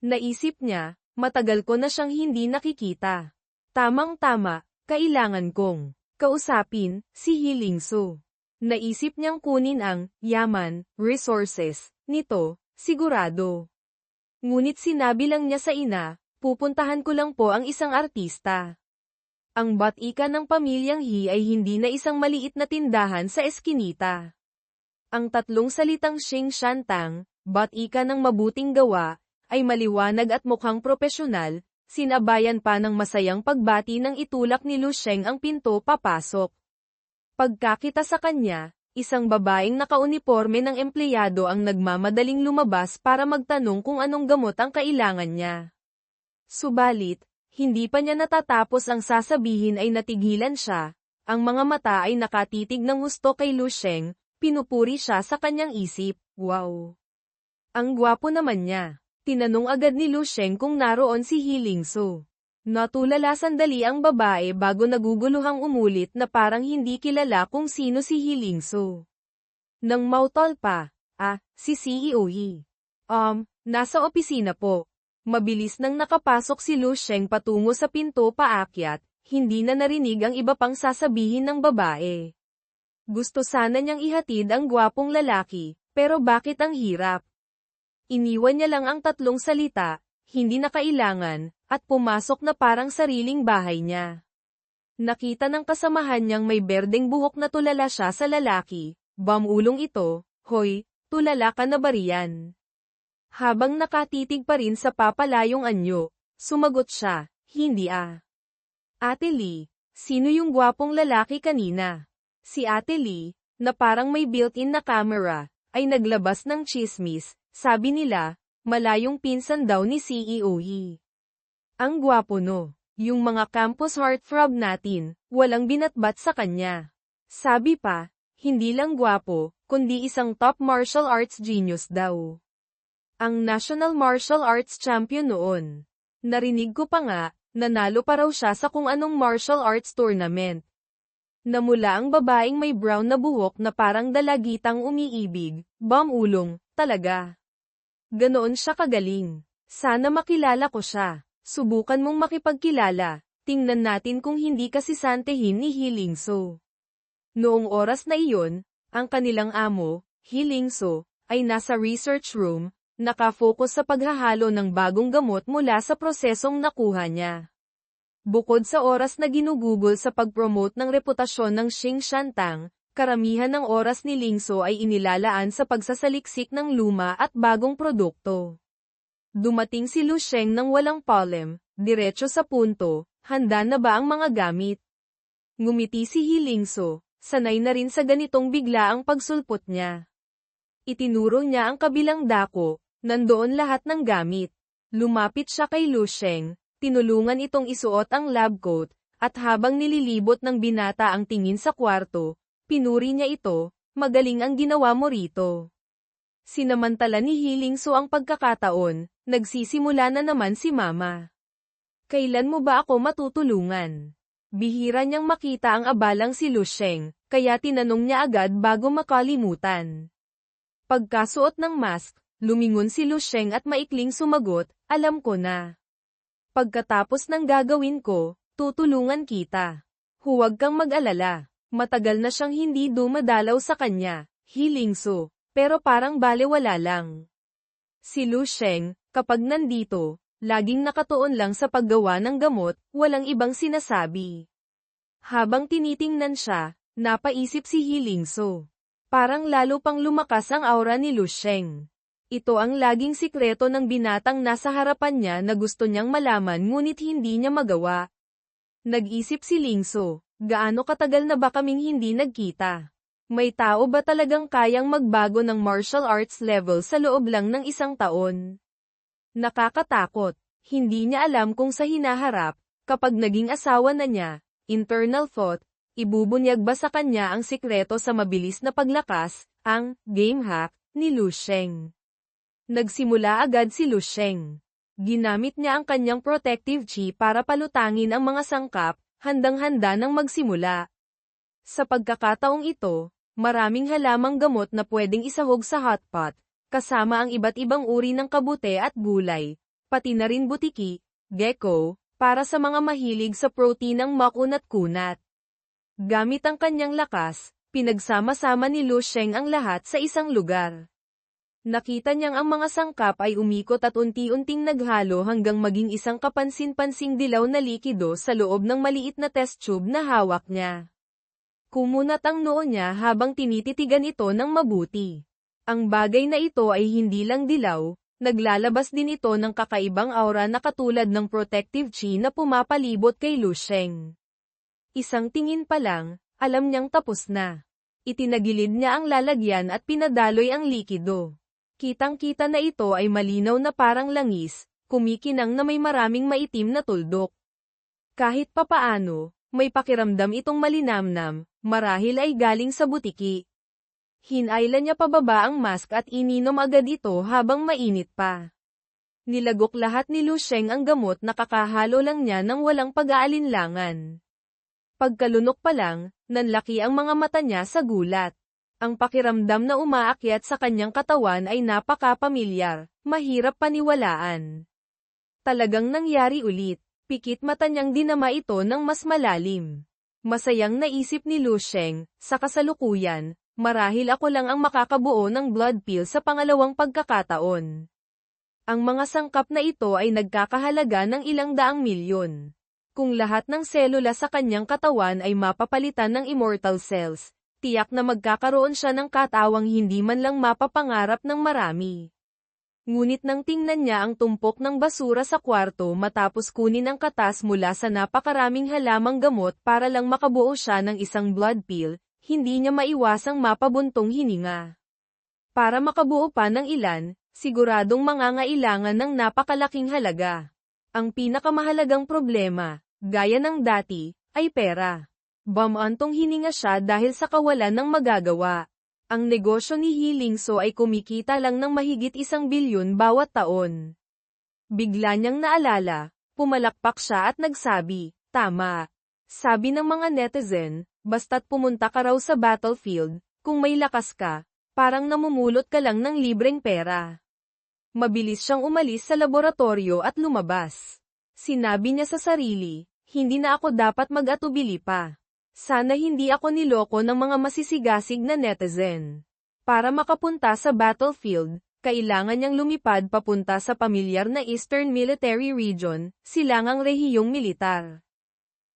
Naisip niya, matagal ko na siyang hindi nakikita. Tamang-tama, kailangan kong kausapin si Hilingso. Naisip niyang kunin ang yaman, resources, nito, sigurado. Ngunit sinabi lang niya sa ina, pupuntahan ko lang po ang isang artista. Ang batika ng pamilyang He ay hindi na isang maliit na tindahan sa eskinita. Ang tatlong salitang Xing Shantang, batika ng mabuting gawa, ay maliwanag at mukhang propesyonal, sinabayan pa ng masayang pagbati ng itulak ni Lu Sheng ang pinto papasok. Pagkakita sa kanya, isang babaeng nakauniporme ng empleyado ang nagmamadaling lumabas para magtanong kung anong gamot ang kailangan niya. Subalit, hindi pa niya natatapos ang sasabihin ay natigilan siya, ang mga mata ay nakatitig ng husto kay Lu Sheng, pinupuri siya sa kanyang isip, wow! Ang gwapo naman niya. Tinanong agad ni Lu Sheng kung naroon si Hilingso. Natulala sandali ang babae bago naguguluhang umulit na parang hindi kilala kung sino si Hilingso. Nang mautol pa, si CEO He. Nasa opisina po. Mabilis nang nakapasok si Lu Sheng patungo sa pinto paakyat, hindi na narinig ang iba pang sasabihin ng babae. Gusto sana niyang ihatid ang gwapong lalaki, pero bakit ang hirap? Iniwan niya lang ang tatlong salita, hindi na kailangan, at pumasok na parang sariling bahay niya. Nakita ng kasamahan niyang may berdeng buhok na tulala siya sa lalaki, bumulong ito, "Hoy, tulala ka na ba riyan?" Habang nakatitig pa rin sa papalayong anyo, sumagot siya, "Hindi ah." "Ate Lee, sino yung gwapong lalaki kanina?" Si Ate Lee, na parang may built-in na camera, ay naglabas ng chismis, sabi nila, malayong pinsan daw ni CEO He. Ang gwapo no, yung mga campus heartthrob natin, walang binatbat sa kanya. Sabi pa, hindi lang gwapo, kundi isang top martial arts genius daw. Ang National Martial Arts Champion noon. Narinig ko pa nga, nanalo pa raw siya sa kung anong martial arts tournament. Namula ang babaeng may brown na buhok na parang dalagitang umiibig, bumulong, talaga. Ganoon siya kagaling. Sana makilala ko siya. Subukan mong makipagkilala, tingnan natin kung hindi ka sisantehin ni Hilingso. Noong oras na iyon, ang kanilang amo, Hilingso, ay nasa research room, nakafocus sa paghahalo ng bagong gamot mula sa prosesong nakuha niya. Bukod sa oras na ginugugol sa pag-promote ng reputasyon ng Xing Shantang, karamihan ng oras ni Lingso ay inilalaan sa pagsasaliksik ng luma at bagong produkto. Dumating si Lu Sheng nang walang polem, diretso sa punto, handa na ba ang mga gamit? Ngumiti si Hilingso, sanay na rin sa ganitong biglaang pagsulpot niya. Itinuro niya ang kabilang dako, nandoon lahat ng gamit. Lumapit siya kay Lu Sheng, tinulungan itong isuot ang lab coat, at habang nililibot ng binata ang tingin sa kwarto, pinuri niya ito, magaling ang ginawa mo rito. Sinamantala ni Hilingso ang pagkakataon, nagsisimula na naman si Mama. Kailan mo ba ako matutulungan? Bihira niyang makita ang abalang si Lu Sheng, kaya tinanong niya agad bago makalimutan. Pagkasuot ng mask, lumingon si Lu Sheng at maikling sumagot, alam ko na. Pagkatapos ng gagawin ko, tutulungan kita. Huwag kang mag-alala, matagal na siyang hindi dumadalaw sa kanya, Hilingso. Pero parang balewala lang. Si Lu Sheng, kapag nandito, laging nakatuon lang sa paggawa ng gamot, walang ibang sinasabi. Habang tinitingnan siya, napaisip si Hilingso. Parang lalo pang lumakas ang aura ni Lu Sheng. Ito ang laging sikreto ng binatang nasa harapan niya na gusto niyang malaman ngunit hindi niya magawa. Nag-isip si Lingso, gaano katagal na ba kaming hindi nagkita? May tao ba talagang kayang magbago ng martial arts level sa loob lang ng isang taon? Nakakatakot. Hindi niya alam kung sa hinaharap, kapag naging asawa na niya, internal thought, ibubunyag ba sa kanya ang sikreto sa mabilis na paglakas, ang game hack ni Lu Sheng. Nagsimula agad si Lu Sheng. Ginamit niya ang kanyang protective chi para palutangin ang mga sangkap, handang-handa nang magsimula. Sa pagkakataong ito, maraming halamang gamot na pwedeng isahog sa hotpot, kasama ang iba't ibang uri ng kabute at gulay, pati na rin butiki, gecko, para sa mga mahilig sa proteinang makunat-kunat. Gamit ang kanyang lakas, pinagsama-sama ni Lu Sheng ang lahat sa isang lugar. Nakita niyang ang mga sangkap ay umikot at unti-unting naghalo hanggang maging isang kapansin-pansing dilaw na likido sa loob ng maliit na test tube na hawak niya. Kumunat ang noo niya habang tinititigan ito ng mabuti. Ang bagay na ito ay hindi lang dilaw, naglalabas din ito ng kakaibang aura na katulad ng protective chi na pumapalibot kay Lu Sheng. Isang tingin pa lang, alam niyang tapos na. Itinagilid niya ang lalagyan at pinadaloy ang likido. Kitang-kita na ito ay malinaw na parang langis, kumikinang na may maraming maitim na tuldok. Kahit papaano, may pakiramdam itong malinamnam, marahil ay galing sa butiki. Hinayla niya pababa ang mask at ininom agad ito habang mainit pa. Nilagok lahat ni Lu Sheng ang gamot na kakahalo lang niya nang walang pag-aalinlangan. Pagkalunok pa lang, nanlaki ang mga mata niya sa gulat. Ang pakiramdam na umaakyat sa kanyang katawan ay napaka-pamilyar, mahirap paniwalaan. Talagang nangyari ulit, pikit mata niyang dinama ito ng mas malalim. Masayang naisip ni Lu Sheng, sa kasalukuyan, marahil ako lang ang makakabuo ng blood pill sa pangalawang pagkakataon. Ang mga sangkap na ito ay nagkakahalaga ng ilang daang milyon. Kung lahat ng selula sa kanyang katawan ay mapapalitan ng immortal cells, tiyak na magkakaroon siya ng katawang hindi man lang mapapangarap ng marami. Ngunit nang tingnan niya ang tumpok ng basura sa kwarto matapos kunin ang katas mula sa napakaraming halamang gamot para lang makabuo siya ng isang blood pill, hindi niya maiwasang mapabuntong hininga. Para makabuo pa ng ilan, siguradong mangangailangan ng napakalaking halaga. Ang pinakamahalagang problema, gaya ng dati, ay pera. Bumantong hininga siya dahil sa kawalan ng magagawa. Ang negosyo ni Lingso ay kumikita lang ng mahigit 1 bilyon bawat taon. Bigla niyang naalala, pumalakpak siya at nagsabi, "Tama." Sabi ng mga netizen, basta't pumunta ka raw sa battlefield, kung may lakas ka, parang namumulot ka lang ng libreng pera. Mabilis siyang umalis sa laboratorio at lumabas. Sinabi niya sa sarili, hindi na ako dapat mag-atubili pa. Sana hindi ako niloko ng mga masisigasig na netizen. Para makapunta sa battlefield, kailangan niyang lumipad papunta sa pamilyar na Eastern Military Region, silangang rehiyong militar.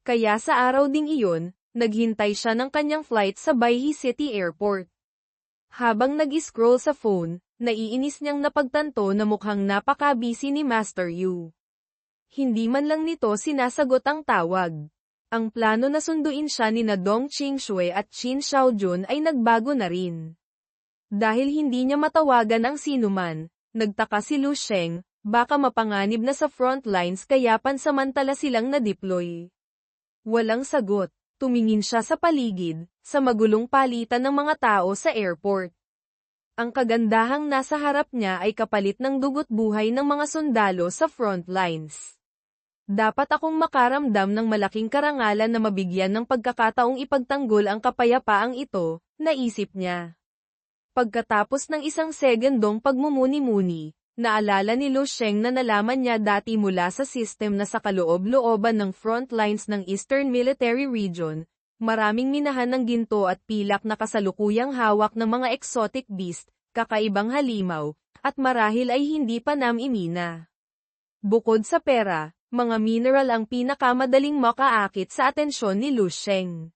Kaya sa araw ding iyon, naghintay siya ng kanyang flight sa Baihai City Airport. Habang nag-scroll sa phone, naiinis niyang napagtanto na mukhang napaka-busy ni Master Yu. Hindi man lang nito sinasagot ang tawag. Ang plano na sunduin siya nina Dong Qingshui at Qin Xiaojun ay nagbago na rin. Dahil hindi niya matawagan ang sinuman, nagtaka si Lu Sheng, baka mapanganib na sa front lines kaya pansamantala silang na-deploy. Walang sagot, tumingin siya sa paligid, sa magulong palitan ng mga tao sa airport. Ang kagandahang nasa harap niya ay kapalit ng dugo't buhay ng mga sundalo sa front lines. Dapat akong makaramdam ng malaking karangalan na mabigyan ng pagkakataong ipagtanggol ang kapayapaang ito, naisip niya. Pagkatapos ng isang segundong pagmumuni-muni, naalala ni Lu Sheng na nalaman niya dati mula sa system na sa kaloob-looban ng front lines ng Eastern Military Region, maraming minahan ng ginto at pilak na kasalukuyang hawak ng mga exotic beast, kakaibang halimaw, at marahil ay hindi pa namimina. Bukod sa pera, mga mineral ang pinakamadaling makaakit sa atensyon ni Lu Sheng.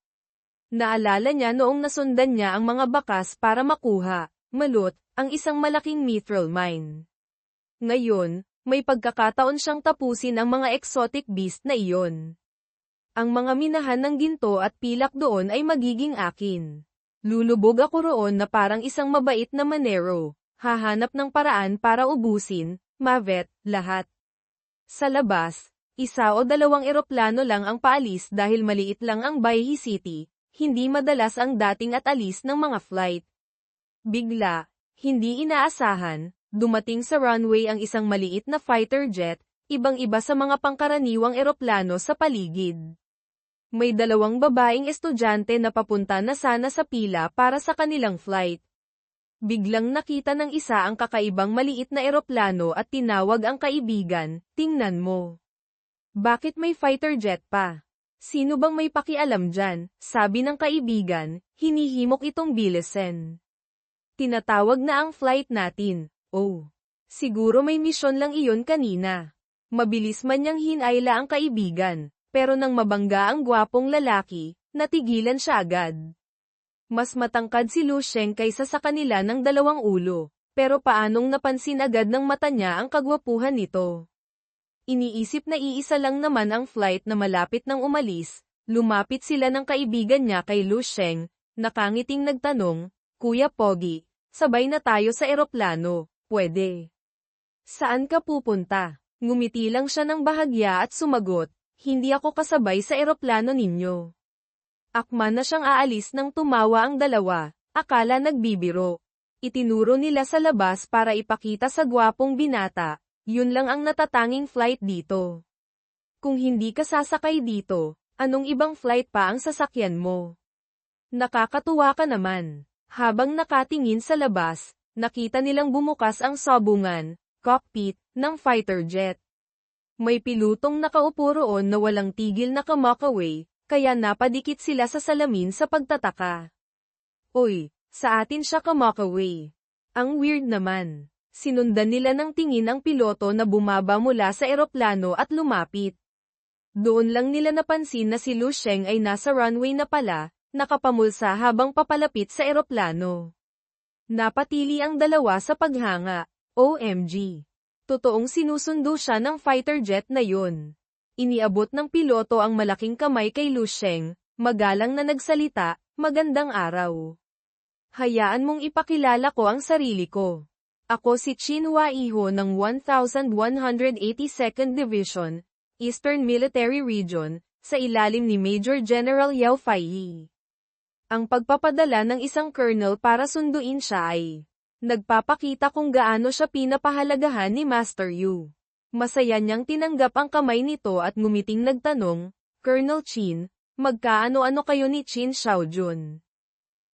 Naalala niya noong nasundan niya ang mga bakas para makuha, Malot, ang isang malaking mithril mine. Ngayon, may pagkakataon siyang tapusin ang mga exotic beast na iyon. Ang mga minahan ng ginto at pilak doon ay magiging akin. Lulubog ako roon na parang isang mabait na manero, hahanap ng paraan para ubusin, Mavet, lahat. Sa labas, 1 o 2 eroplano lang ang paalis dahil maliit lang ang Bayhi City, hindi madalas ang dating at alis ng mga flight. Bigla, hindi inaasahan, dumating sa runway ang isang maliit na fighter jet, ibang-iba sa mga pangkaraniwang eroplano sa paligid. May 2 babaeng estudyante na papunta na sana sa pila para sa kanilang flight. Biglang nakita ng isa ang kakaibang maliit na eroplano at tinawag ang kaibigan, "Tingnan mo. Bakit may fighter jet pa? Sino bang may pakialam dyan?" Sabi ng kaibigan, hinihimok itong bilisan. "Tinatawag na ang flight natin." "Oh. Siguro may misyon lang iyon kanina." Mabilis man niyang hinayla ang kaibigan, pero nang mabangga ang gwapong lalaki, natigilan siya agad. Mas matangkad si Lu Sheng kaysa sa kanila ng 2 ulo, pero paanong napansin agad ng mata niya ang kagwapuhan nito? Iniisip na iisa lang naman ang flight na malapit nang umalis, lumapit sila ng kaibigan niya kay Lu Sheng, nakangiting nagtanong, "Kuya Pogi, sabay na tayo sa eroplano, pwede?" "Saan ka pupunta?" Ngumiti lang siya ng bahagya at sumagot, "Hindi ako kasabay sa eroplano ninyo." Akma na siyang aalis nang tumawa ang dalawa, akala nagbibiro. Itinuro nila sa labas para ipakita sa gwapong binata, yun lang ang natatanging flight dito. Kung hindi ka sasakay dito, anong ibang flight pa ang sasakyan mo? Nakakatuwa ka naman. Habang nakatingin sa labas, nakita nilang bumukas ang sabungan, cockpit, ng fighter jet. May pilotong nakaupo roon na walang tigil na kamakaway, kaya napadikit sila sa salamin sa pagtataka. "Oy, sa atin siya kamakaway. Ang weird naman." Sinundan nila ng tingin ang piloto na bumaba mula sa eroplano at lumapit. Doon lang nila napansin na si Lu Sheng ay nasa runway na pala, nakapamulsa habang papalapit sa eroplano. Napatili ang dalawa sa paghanga. OMG. Totoong sinusundo siya ng fighter jet na yun. Iniabot ng piloto ang malaking kamay kay Lu Sheng, magalang na nagsalita, "Magandang araw. Hayaan mong ipakilala ko ang sarili ko. Ako si Qin Huaiho ng 1182nd Division, Eastern Military Region, sa ilalim ni Major General Yao Faiyi. Ang pagpapadala ng isang colonel para sunduin siya ay nagpapakita kung gaano siya pinapahalagahan ni Master Yu." Masaya niyang tinanggap ang kamay nito at ngumiting nagtanong, "Colonel Qin, magkaano-ano kayo ni Qin Xiaojun?"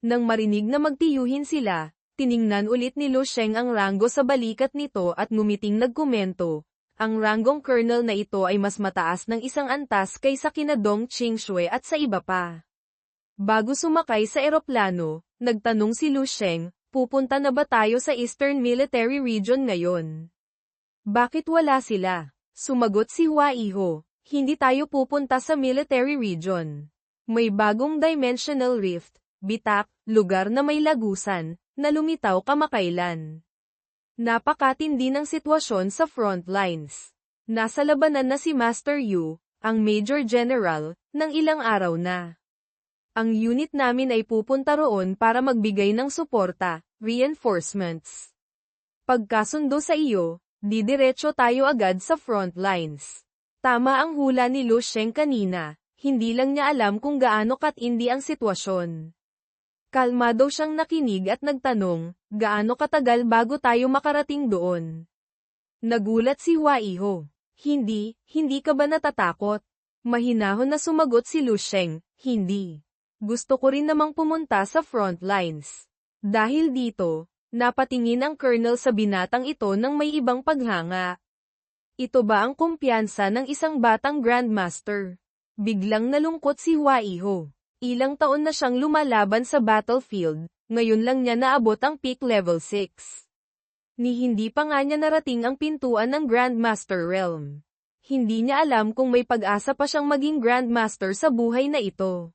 Nang marinig na magtiyuhin sila, tiningnan ulit ni Lu Sheng ang ranggo sa balikat nito at ngumiting nagkomento, ang ranggong colonel na ito ay mas mataas ng 1 antas kaysa kina Dong Qingshui at sa iba pa. Bago sumakay sa eroplano, nagtanong si Lu Sheng, "Pupunta na ba tayo sa Eastern Military Region ngayon?" "Bakit wala sila?" Sumagot si Huaiho, "Hindi tayo pupunta sa Military Region. May bagong dimensional rift, bitak, lugar na may lagusan, na lumitaw kamakailan. Napakatindi ng sitwasyon sa front lines. Nasa labanan na si Master Yu, ang Major General, ng ilang araw na. Ang unit namin ay pupunta roon para magbigay ng suporta, reinforcements. Pagkasundo sa iyo, didiretso tayo agad sa front lines." Tama ang hula ni Lu Sheng kanina, hindi lang niya alam kung gaano katindi ang sitwasyon. Kalmado siyang nakinig at nagtanong, "Gaano katagal bago tayo makarating doon?" Nagulat si Huaiho. Hindi ka ba natatakot?" Mahinahon na sumagot si Lu Sheng, "Hindi. Gusto ko rin namang pumunta sa front lines." Dahil dito, napatingin ang colonel sa binatang ito ng may ibang paghanga. Ito ba ang kumpiyansa ng isang batang grandmaster? Biglang nalungkot si Huaiho. Ilang taon na siyang lumalaban sa battlefield, ngayon lang niya naabot ang peak level 6. Hindi pa nga niya narating ang pintuan ng Grandmaster Realm. Hindi niya alam kung may pag-asa pa siyang maging Grandmaster sa buhay na ito.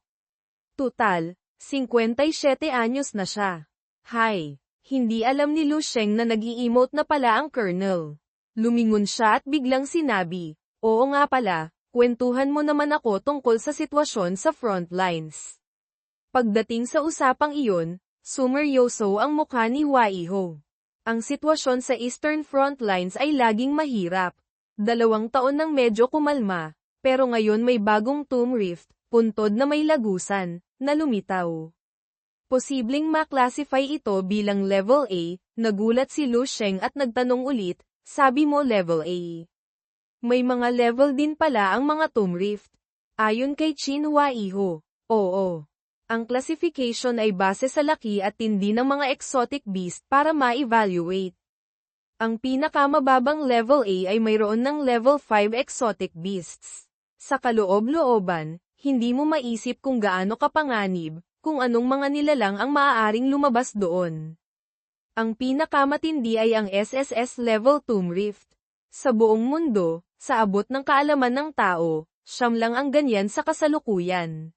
Tutal, 57 anyos na siya. Hay, hindi alam ni Lu Sheng na nag-i-emote na pala ang Colonel. Lumingon siya at biglang sinabi, "Oo nga pala, kwentuhan mo naman ako tungkol sa sitwasyon sa front lines." Pagdating sa usapang iyon, sumeryoso ang mukha ni Hua Iho. Ang sitwasyon sa Eastern Front Lines ay laging mahirap. 2 taon nang medyo kumalma, pero ngayon may bagong tomb rift, puntod na may lagusan, na lumitaw. Posibleng maklasify ito bilang Level A, nagulat si Lu Sheng at nagtanong ulit, "Sabi mo Level A? May mga level din pala ang mga tomb rift." Ayon kay Qin Hua Iho, oo. Ang classification ay base sa laki at tindi ng mga exotic beast para ma-evaluate. Ang pinakamababang level A ay mayroon ng level 5 exotic beasts. Sa kaloob-looban, hindi mo maisip kung gaano kapanganib, kung anong mga nilalang ang maaaring lumabas doon. Ang pinakamatindi ay ang SSS Level Tomb Rift. Sa buong mundo, sa abot ng kaalaman ng tao, 9 lang ang ganyan sa kasalukuyan.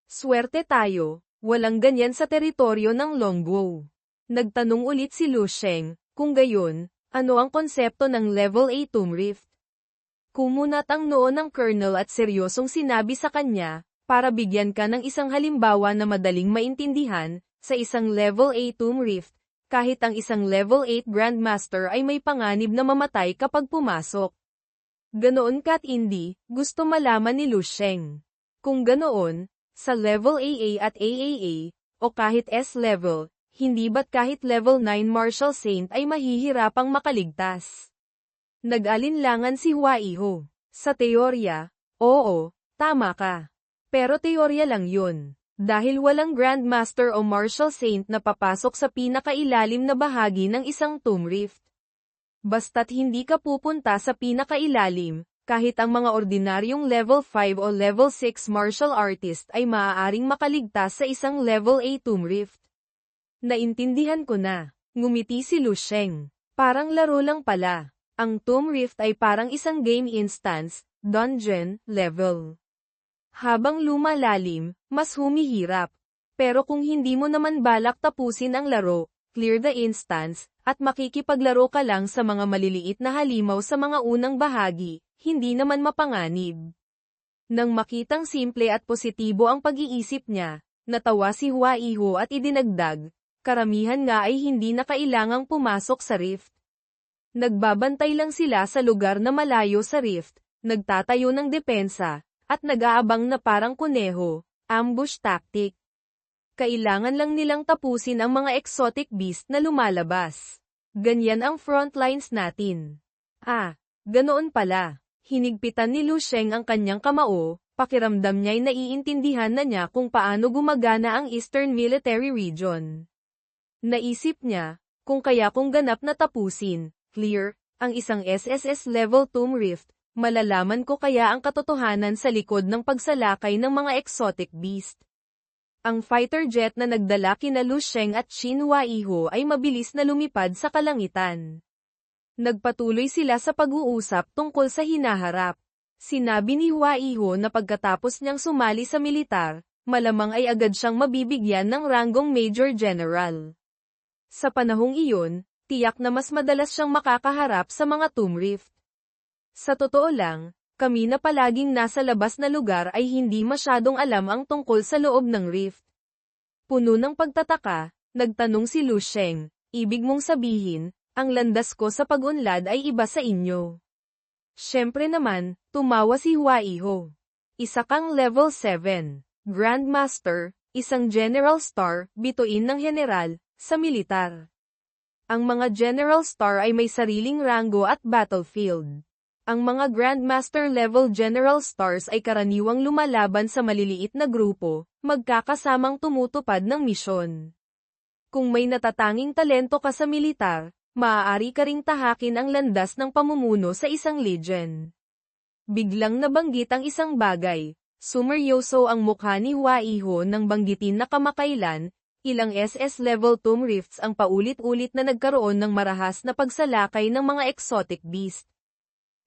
Swerte tayo, walang ganyan sa teritoryo ng Longguo. Nagtanong ulit si Lu Sheng, kung gayon, ano ang konsepto ng Level A Tomb Rift? Kumunat ang noo ng Colonel at seryosong sinabi sa kanya, para bigyan ka ng isang halimbawa na madaling maintindihan, sa isang Level A Tomb Rift, kahit ang isang Level 8 Grandmaster ay may panganib na mamatay kapag pumasok. Ganoon kat hindi, gusto malaman ni Lu Sheng. Kung ganoon, sa level AA at AAA, o kahit S-level, hindi ba't kahit level 9 Martial Saint ay mahihirapang makaligtas? Nag-alinlangan si Hua Iho. Sa teorya, oo, tama ka. Pero teorya lang yun. Dahil walang Grandmaster o Martial Saint na papasok sa pinakailalim na bahagi ng isang tomb rift. Basta't hindi ka pupunta sa pinakailalim, kahit ang mga ordinaryong level 5 o level 6 martial artist ay maaaring makaligtas sa isang level A tomb rift. Naintindihan ko na. Ngumiti si Lu Sheng. Parang laro lang pala. Ang tomb rift ay parang isang game instance, dungeon, level. Habang lumalalim, mas humihirap. Pero kung hindi mo naman balak tapusin ang laro, clear the instance, at makikipaglaro ka lang sa mga maliliit na halimaw sa mga unang bahagi, hindi naman mapanganib. Nang makitang simple at positibo ang pag-iisip niya, natawa si Hua Iho at idinagdag, karamihan nga ay hindi na kailangang pumasok sa rift. Nagbabantay lang sila sa lugar na malayo sa rift, nagtatayo ng depensa, at nag-aabang na parang kuneho, ambush tactic. Kailangan lang nilang tapusin ang mga exotic beast na lumalabas. Ganyan ang frontlines natin. Ah, ganoon pala. Hinigpitan ni Lu Sheng ang kanyang kamao, pakiramdam niya'y naiintindihan na niya kung paano gumagana ang Eastern Military Region. Naisip niya, kung ganap na tapusin, clear, ang isang SSS Level Tomb Rift, malalaman ko kaya ang katotohanan sa likod ng pagsalakay ng mga exotic beast. Ang fighter jet na nagdala kina Lu Sheng at Qin Hua Iho ay mabilis na lumipad sa kalangitan. Nagpatuloy sila sa pag-uusap tungkol sa hinaharap. Sinabi ni Hua Iho na pagkatapos niyang sumali sa militar, malamang ay agad siyang mabibigyan ng ranggong Major General. Sa panahong iyon, tiyak na mas madalas siyang makakaharap sa mga tomb rift. Sa totoo lang, kami na palaging nasa labas na lugar ay hindi masyadong alam ang tungkol sa loob ng rift. Puno ng pagtataka, nagtanong si Lu Sheng, ibig mong sabihin, ang landas ko sa pag-unlad ay iba sa inyo. Siyempre naman, tumawa si Hua Iho. Isa kang level 7, Grandmaster, isang General Star, bituin ng general, sa militar. Ang mga General Star ay may sariling ranggo at battlefield. Ang mga Grandmaster level General Stars ay karaniwang lumalaban sa maliliit na grupo, magkakasamang tumutupad ng misyon. Kung may natatanging talento ka sa militar, maaari ka ring tahakin ang landas ng pamumuno sa isang legion. Biglang nabanggit ang isang bagay. Sumeryoso ang mukha ni Hua Iho nang banggitin na kamakailan, ilang SS-level tomb rifts ang paulit-ulit na nagkaroon ng marahas na pagsalakay ng mga exotic beast.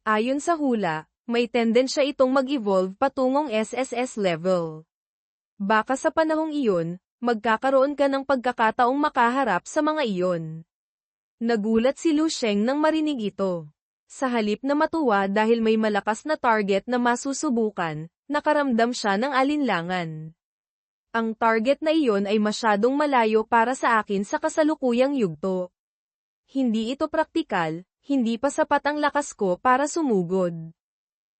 Ayon sa hula, may tendensya itong mag-evolve patungong SSS level. Baka sa panahong iyon, magkakaroon ka ng pagkakataong makaharap sa mga iyon. Nagulat si Lu Sheng nang marinig ito. Sa halip na matuwa dahil may malakas na target na masusubukan, nakaramdam siya ng alinlangan. Ang target na iyon ay masyadong malayo para sa akin sa kasalukuyang yugto. Hindi ito praktikal, hindi pa sapat ang lakas ko para sumugod.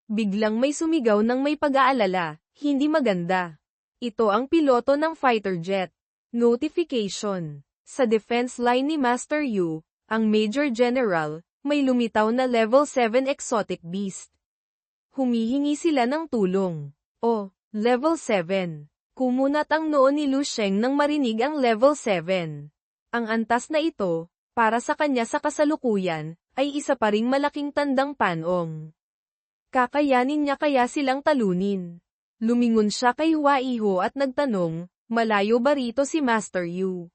Biglang may sumigaw ng may pag-aalala, hindi maganda. Ito ang piloto ng fighter jet. Notification. Sa defense line ni Master Yu, ang Major General, may lumitaw na level 7 exotic beast. Humihingi sila ng tulong. Oh, level 7. Kumunat ang noo ni Lu Sheng nang marinig ang level 7. Ang antas na ito, para sa kanya sa kasalukuyan, ay isa pa ring malaking tandang panong. Kakayanin niya kaya silang talunin? Lumingon siya kay Hua Iho at nagtanong, malayo ba rito si Master Yu?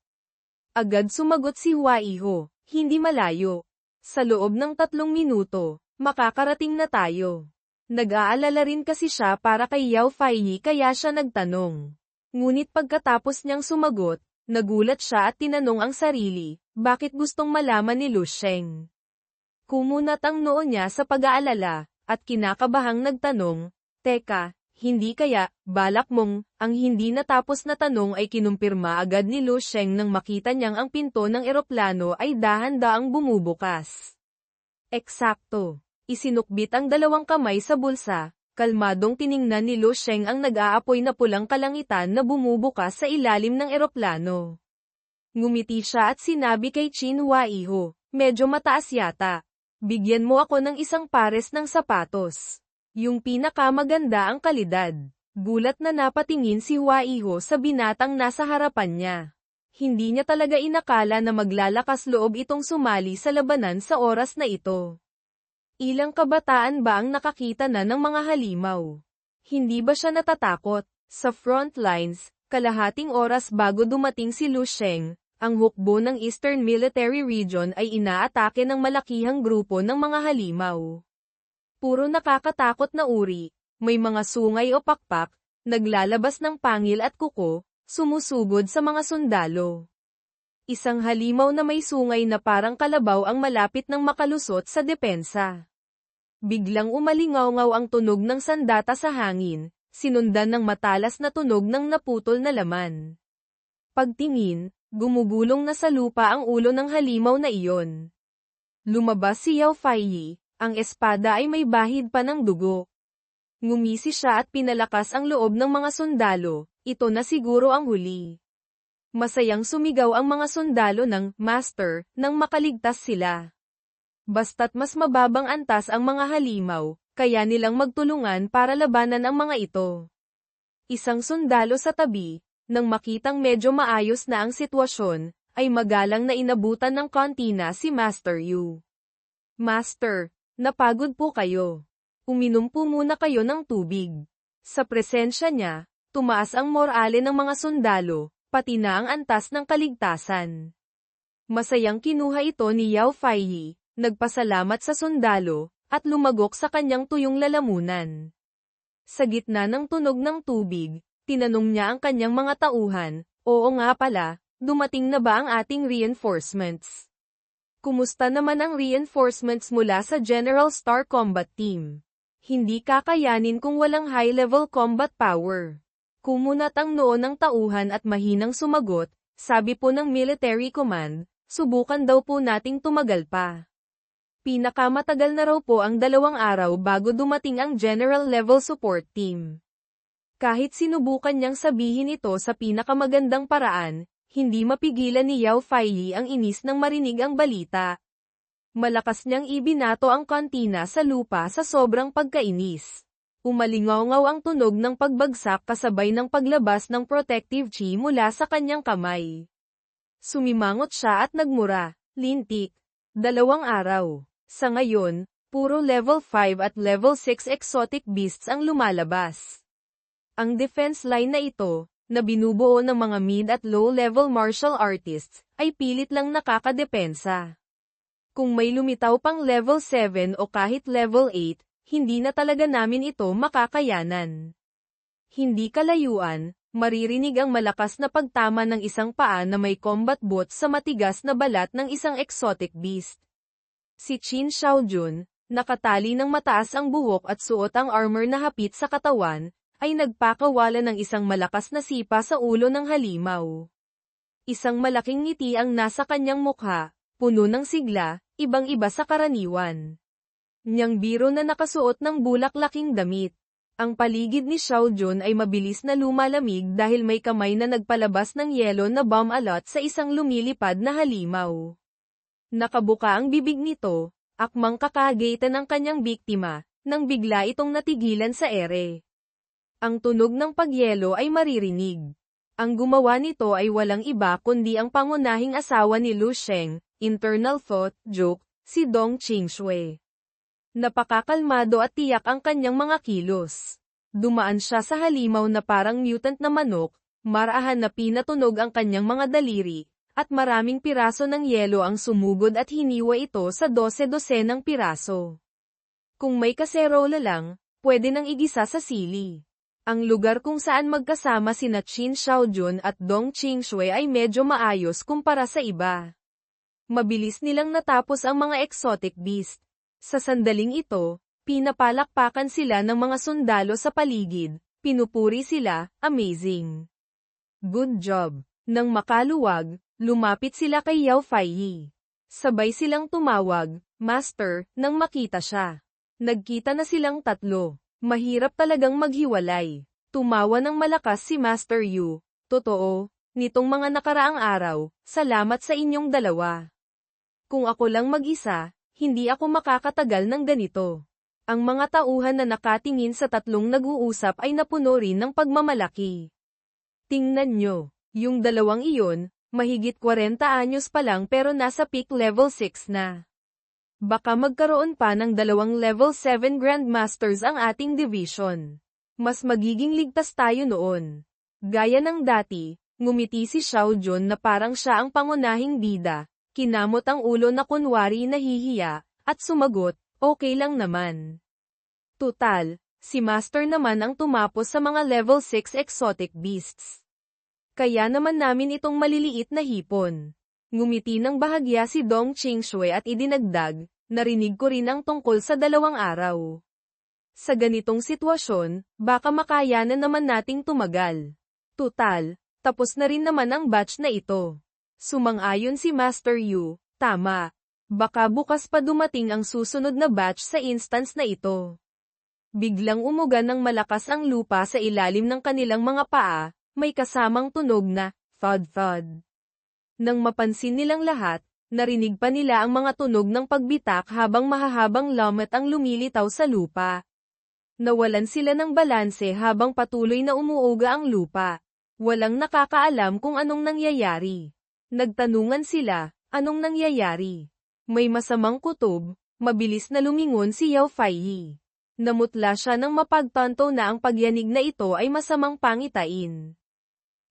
Agad sumagot si Hua Iho, hindi malayo. Sa loob ng 3 minuto, makakarating na tayo. Nag-aalala rin kasi siya para kay Yao Faiyi kaya siya nagtanong. Ngunit pagkatapos niyang sumagot, nagulat siya at tinanong ang sarili, bakit gustong malaman ni Lu Sheng? Kumunat ang noo niya sa pag-aalala, at kinakabahang nagtanong, teka, hindi kaya, balak mong, ang hindi natapos na tanong ay kinumpirma agad ni Lu Sheng nang makita niyang ang pinto ng eroplano ay dahan-daang bumubukas. Eksakto. Isinukbit ang 2 kamay sa bulsa, kalmadong tiningnan ni Lu Sheng ang nag-aapoy na pulang kalangitan na bumubukas sa ilalim ng eroplano. Ngumiti siya at sinabi kay Chin Hua Iho, medyo mataas yata. Bigyan mo ako ng isang pares ng sapatos. Yung pinakamaganda ang kalidad. Gulat na napatingin si Hua Iho sa binatang nasa harapan niya. Hindi niya talaga inakala na maglalakas loob itong sumali sa labanan sa oras na ito. Ilang kabataan ba ang nakakita na ng mga halimaw? Hindi ba siya natatakot? Sa front lines, kalahating oras bago dumating si Lu Sheng, ang hukbo ng Eastern Military Region ay inaatake ng malakihang grupo ng mga halimaw. Puro nakakatakot na uri, may mga sungay o pakpak, naglalabas ng pangil at kuko, sumusugod sa mga sundalo. Isang halimaw na may sungay na parang kalabaw ang malapit ng makalusot sa depensa. Biglang umalingaw-ngaw ang tunog ng sandata sa hangin, sinundan ng matalas na tunog ng naputol na laman. Pagtingin, gumugulong na sa lupa ang ulo ng halimaw na iyon. Lumabas si Yao Faiyi, ang espada ay may bahid pa ng dugo. Ngumisi siya at pinalakas ang loob ng mga sundalo, ito na siguro ang huli. Masayang sumigaw ang mga sundalo ng Master nang makaligtas sila. Basta't mas mababang antas ang mga halimaw, kaya nilang magtulungan para labanan ang mga ito. Isang sundalo sa tabi, nang makitang medyo maayos na ang sitwasyon, ay magalang na inabutan ng kantina si Master Yu. Master, napagod po kayo. Uminom po muna kayo ng tubig. Sa presensya niya, tumaas ang morale ng mga sundalo, pati na ang antas ng kaligtasan. Masayang kinuha ito ni Yao Faiyi, nagpasalamat sa sundalo, at lumagok sa kanyang tuyong lalamunan. Sa gitna ng tunog ng tubig, tinanong niya ang kanyang mga tauhan, oo nga pala, dumating na ba ang ating reinforcements? Kumusta naman ang reinforcements mula sa General Star Combat Team? Hindi kakayanin kung walang high-level combat power. Kumunat ang noo ng tauhan at mahinang sumagot, sabi po ng military command, subukan daw po nating tumagal pa. Pinakamatagal na raw po ang 2 araw bago dumating ang General Level Support Team. Kahit sinubukan niyang sabihin ito sa pinakamagandang paraan, hindi mapigilan ni Yao Faiyi ang inis nang marinig ang balita. Malakas niyang ibinato ang kantina sa lupa sa sobrang pagkainis. Umalingaw-ngaw ang tunog ng pagbagsak kasabay ng paglabas ng protective chi mula sa kanyang kamay. Sumimangot siya at nagmura, lintik. 2 araw. Sa ngayon, puro level 5 at level 6 exotic beasts ang lumalabas. Ang defense line na ito, na binubuo ng mga mid at low-level martial artists, ay pilit lang nakakadepensa. Kung may lumitaw pang level 7 o kahit level 8, hindi na talaga namin ito makakayanan. Hindi kalayuan, maririnig ang malakas na pagtama ng isang paa na may combat boots sa matigas na balat ng isang exotic beast. Si Qin Xiaojun, nakatali ng mataas ang buhok at suot ang armor na hapit sa katawan, ay nagpakawala ng isang malakas na sipa sa ulo ng halimaw. Isang malaking ngiti ang nasa kanyang mukha, puno ng sigla, ibang-iba sa karaniwan. Niyang biro na nakasuot ng bulaklaking damit. Ang paligid ni Xiaojun ay mabilis na lumalamig dahil may kamay na nagpalabas ng yelo na bomb alot sa isang lumilipad na halimaw. Nakabuka ang bibig nito, akmang kakagaitan ng kanyang biktima, nang bigla itong natigilan sa ere. Ang tunog ng pagyelo ay maririnig. Ang gumawa nito ay walang iba kundi ang pangunahing asawa ni Lu Sheng, internal thought, joke, si Dong Qingshui. Napakakalmado at tiyak ang kanyang mga kilos. Dumaan siya sa halimaw na parang mutant na manok, marahan na pinatunog ang kanyang mga daliri, at maraming piraso ng yelo ang sumugod at hiniwa ito sa 12-12 piraso. Kung may kaserola lang, pwede nang igisa sa sili. Ang lugar kung saan magkasama sina Qin Xiaojun at Dong Qingshui ay medyo maayos kumpara sa iba. Mabilis nilang natapos ang mga exotic beast. Sa sandaling ito, pinapalakpakan sila ng mga sundalo sa paligid, pinupuri sila, amazing. Good job. Nang makaluwag, lumapit sila kay Yao Faiyi. Sabay silang tumawag, Master, nang makita siya. Nagkita na silang tatlo. Mahirap talagang maghiwalay. Tumawa ng malakas si Master Yu. Totoo, nitong mga nakaraang araw, salamat sa inyong dalawa. Kung ako lang mag-isa, hindi ako makakatagal ng ganito. Ang mga tauhan na nakatingin sa tatlong nag-uusap ay napuno rin ng pagmamalaki. Tingnan nyo, yung dalawang iyon, mahigit 40 anyos pa lang pero nasa peak level 6 na. Baka magkaroon pa ng 2 level 7 Grandmasters ang ating division. Mas magiging ligtas tayo noon. Gaya ng dati, ngumiti si Xiaojun na parang siya ang pangunahing bida, kinamot ang ulo na kunwari nahihiya, at sumagot, okay lang naman. Tutal, si Master naman ang tumapos sa mga level 6 exotic beasts. Kaya naman namin itong maliliit na hipon. Ngumiti ng bahagya si Dong Qingshui at idinagdag, narinig ko rin ang tungkol sa 2 araw. Sa ganitong sitwasyon, baka makayanan naman nating tumagal. Tutal, tapos na rin naman ang batch na ito. Sumang-ayon si Master Yu, tama. Baka bukas pa dumating ang susunod na batch sa instance na ito. Biglang umuga ng malakas ang lupa sa ilalim ng kanilang mga paa, may kasamang tunog na, thud-thud. Nang mapansin nilang lahat, narinig pa nila ang mga tunog ng pagbitak habang mahahabang lamat ang lumilitaw sa lupa. Nawalan sila ng balanse habang patuloy na umuuga ang lupa. Walang nakakaalam kung anong nangyayari. Nagtanungan sila, anong nangyayari? May masamang kutob, mabilis na lumingon si Yao Faiyi. Namutla siya nang mapagtanto na ang pagyanig na ito ay masamang pangitain.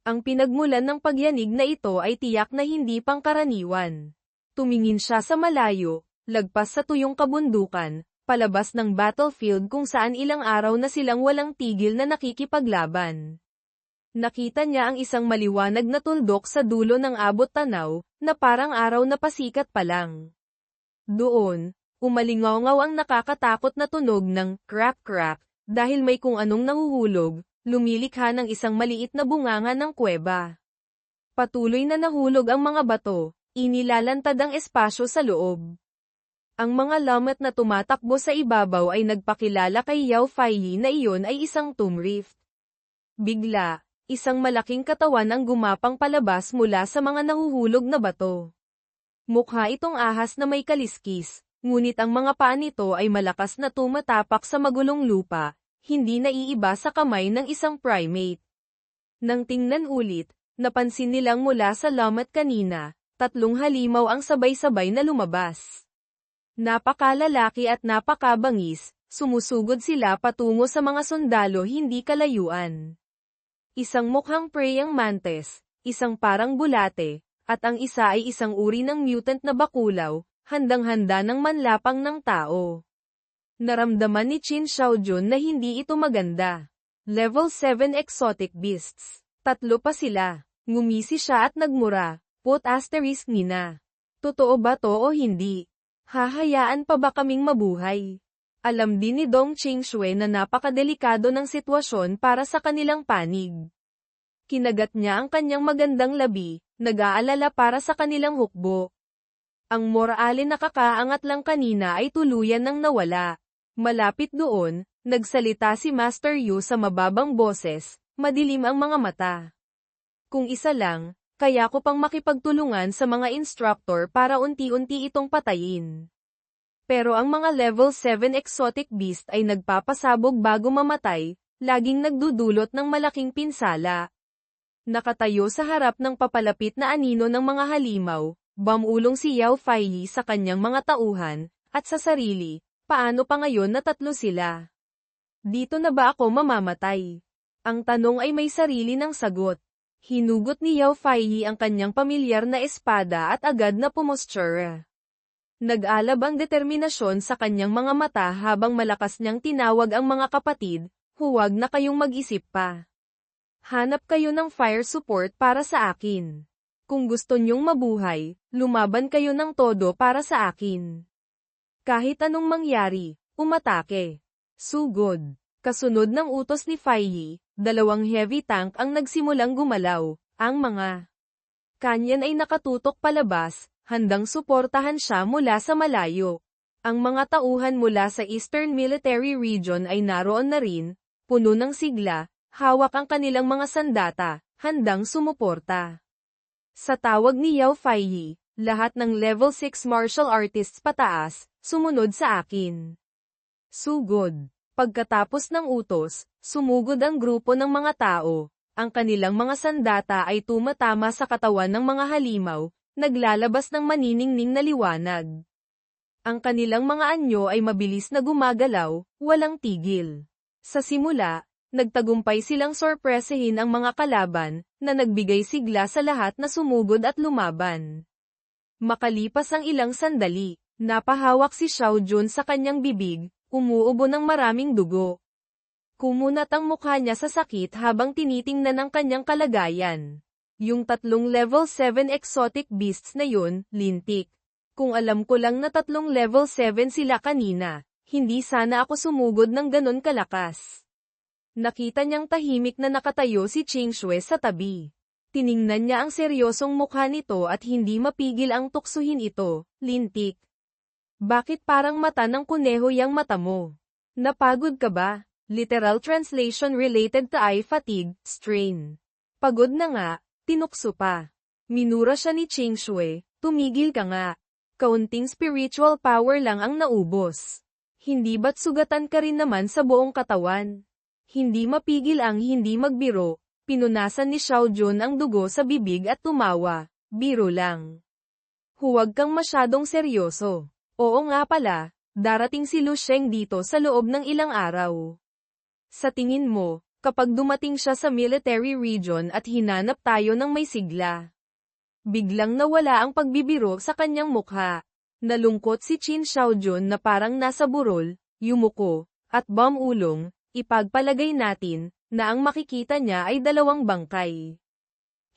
Ang pinagmulan ng pagyanig na ito ay tiyak na hindi pangkaraniwan. Tumingin siya sa malayo, lagpas sa tuyong kabundukan, palabas ng battlefield kung saan ilang araw na silang walang tigil na nakikipaglaban. Nakita niya ang isang maliwanag na tuldok sa dulo ng abot tanaw, na parang araw na pasikat pa lang. Doon, umalingaw-ngaw ang nakakatakot na tunog ng crack-crack, dahil may kung anong nahuhulog, lumilikha ng isang maliit na bunganga ng kuweba. Patuloy na nahulog ang mga bato, inilalantad ang espasyo sa loob. Ang mga lamat na tumatakbo sa ibabaw ay nagpakilala kay Yao Faiyi na iyon ay isang tomb rift. Bigla, isang malaking katawan ang gumapang palabas mula sa mga nahuhulog na bato. Mukha itong ahas na may kaliskis, ngunit ang mga paa nito ay malakas na tumatapak sa magulong lupa, hindi naiiba sa kamay ng isang primate. Nang tingnan ulit, napansin nilang mula sa lamat kanina, 3 halimaw ang sabay-sabay na lumabas. Napakalalaki at napakabangis, sumusugod sila patungo sa mga sundalo hindi kalayuan. Isang mukhang preyang mantis, isang parang bulate, at ang isa ay isang uri ng mutant na bakulaw, handang-handa ng manlapang ng tao. Naramdaman ni Qin Xiaojun na hindi ito maganda. Level 7 exotic beasts. Tatlo pa sila. Ngumisi siya at nagmura. Put asterisk Nina. Totoo ba to o hindi? Hahayaan pa ba kaming mabuhay? Alam din ni Dong Qingshui na napakadelikado ng sitwasyon para sa kanilang panig. Kinagat niya ang kanyang magandang labi, nag-aalala para sa kanilang hukbo. Ang morale na kakaangat lang kanina ay tuluyan nang nawala. Malapit doon, nagsalita si Master Yu sa mababang boses, madilim ang mga mata. Kung isa lang, kaya ko pang makipagtulungan sa mga instructor para unti-unti itong patayin. Pero ang mga level 7 exotic beast ay nagpapasabog bago mamatay, laging nagdudulot ng malaking pinsala. Nakatayo sa harap ng papalapit na anino ng mga halimaw, bumulong si Yao Faiyi sa kanyang mga tauhan, at sa sarili, paano pa ngayon na tatlo sila? Dito na ba ako mamamatay? Ang tanong ay may sarili ng sagot. Hinugot ni Yao Faiyi ang kanyang pamilyar na espada at agad na pumosture. Nag-alab ang determinasyon sa kanyang mga mata habang malakas niyang tinawag ang mga kapatid, huwag na kayong mag-isip pa. Hanap kayo ng fire support para sa akin. Kung gusto niyong mabuhay, lumaban kayo ng todo para sa akin. Kahit anong mangyari, umatake. Sugod. Kasunod ng utos ni Faiyi, 2 heavy tank ang nagsimulang gumalaw, ang mga kanyan ay nakatutok palabas, handang suportahan siya mula sa malayo. Ang mga tauhan mula sa Eastern Military Region ay naroon na rin, puno ng sigla, hawak ang kanilang mga sandata, handang sumuporta. Sa tawag ni Yao Faiyi, lahat ng level 6 martial artists pataas, sumunod sa akin. Sugod. Pagkatapos ng utos, sumugod ang grupo ng mga tao. Ang kanilang mga sandata ay tumatama sa katawan ng mga halimaw, naglalabas ng maniningning na liwanag. Ang kanilang mga anyo ay mabilis na gumagalaw, walang tigil. Sa simula, nagtagumpay silang sorpresahin ang mga kalaban, na nagbigay sigla sa lahat na sumugod at lumaban. Makalipas ang ilang sandali, napahawak si Xiao Jun sa kanyang bibig, umuubo ng maraming dugo. Kumunat ang mukha niya sa sakit habang tinitingnan ang kanyang kalagayan. Yung 3 level 7 exotic beasts na yun, lintik. Kung alam ko lang na 3 level 7 sila kanina, hindi sana ako sumugod ng ganon kalakas. Nakita niyang tahimik na nakatayo si Qingshui sa tabi. Tiningnan niya ang seryosong mukha nito at hindi mapigil ang tuksuhin ito, lintik. Bakit parang mata ng kuneho yang mata mo? Napagod ka ba? Literal translation related to eye fatigue, strain. Pagod na nga, tinukso pa. Minura siya ni Qingshui, tumigil ka nga. Kaunting spiritual power lang ang naubos. Hindi ba't sugatan ka rin naman sa buong katawan? Hindi mapigil ang hindi magbiro, pinunasan ni Xiao Jun ang dugo sa bibig at tumawa, biro lang. Huwag kang masyadong seryoso. Oo nga pala, darating si Lu Sheng dito sa loob ng ilang araw. Sa tingin mo, kapag dumating siya sa military region at hinanap tayo ng may sigla. Biglang nawala ang pagbibiro sa kanyang mukha. Nalungkot si Qin Xiaojun na parang nasa burol, yumuko, at bumulong, ipagpalagay natin, na ang makikita niya ay 2 bangkay.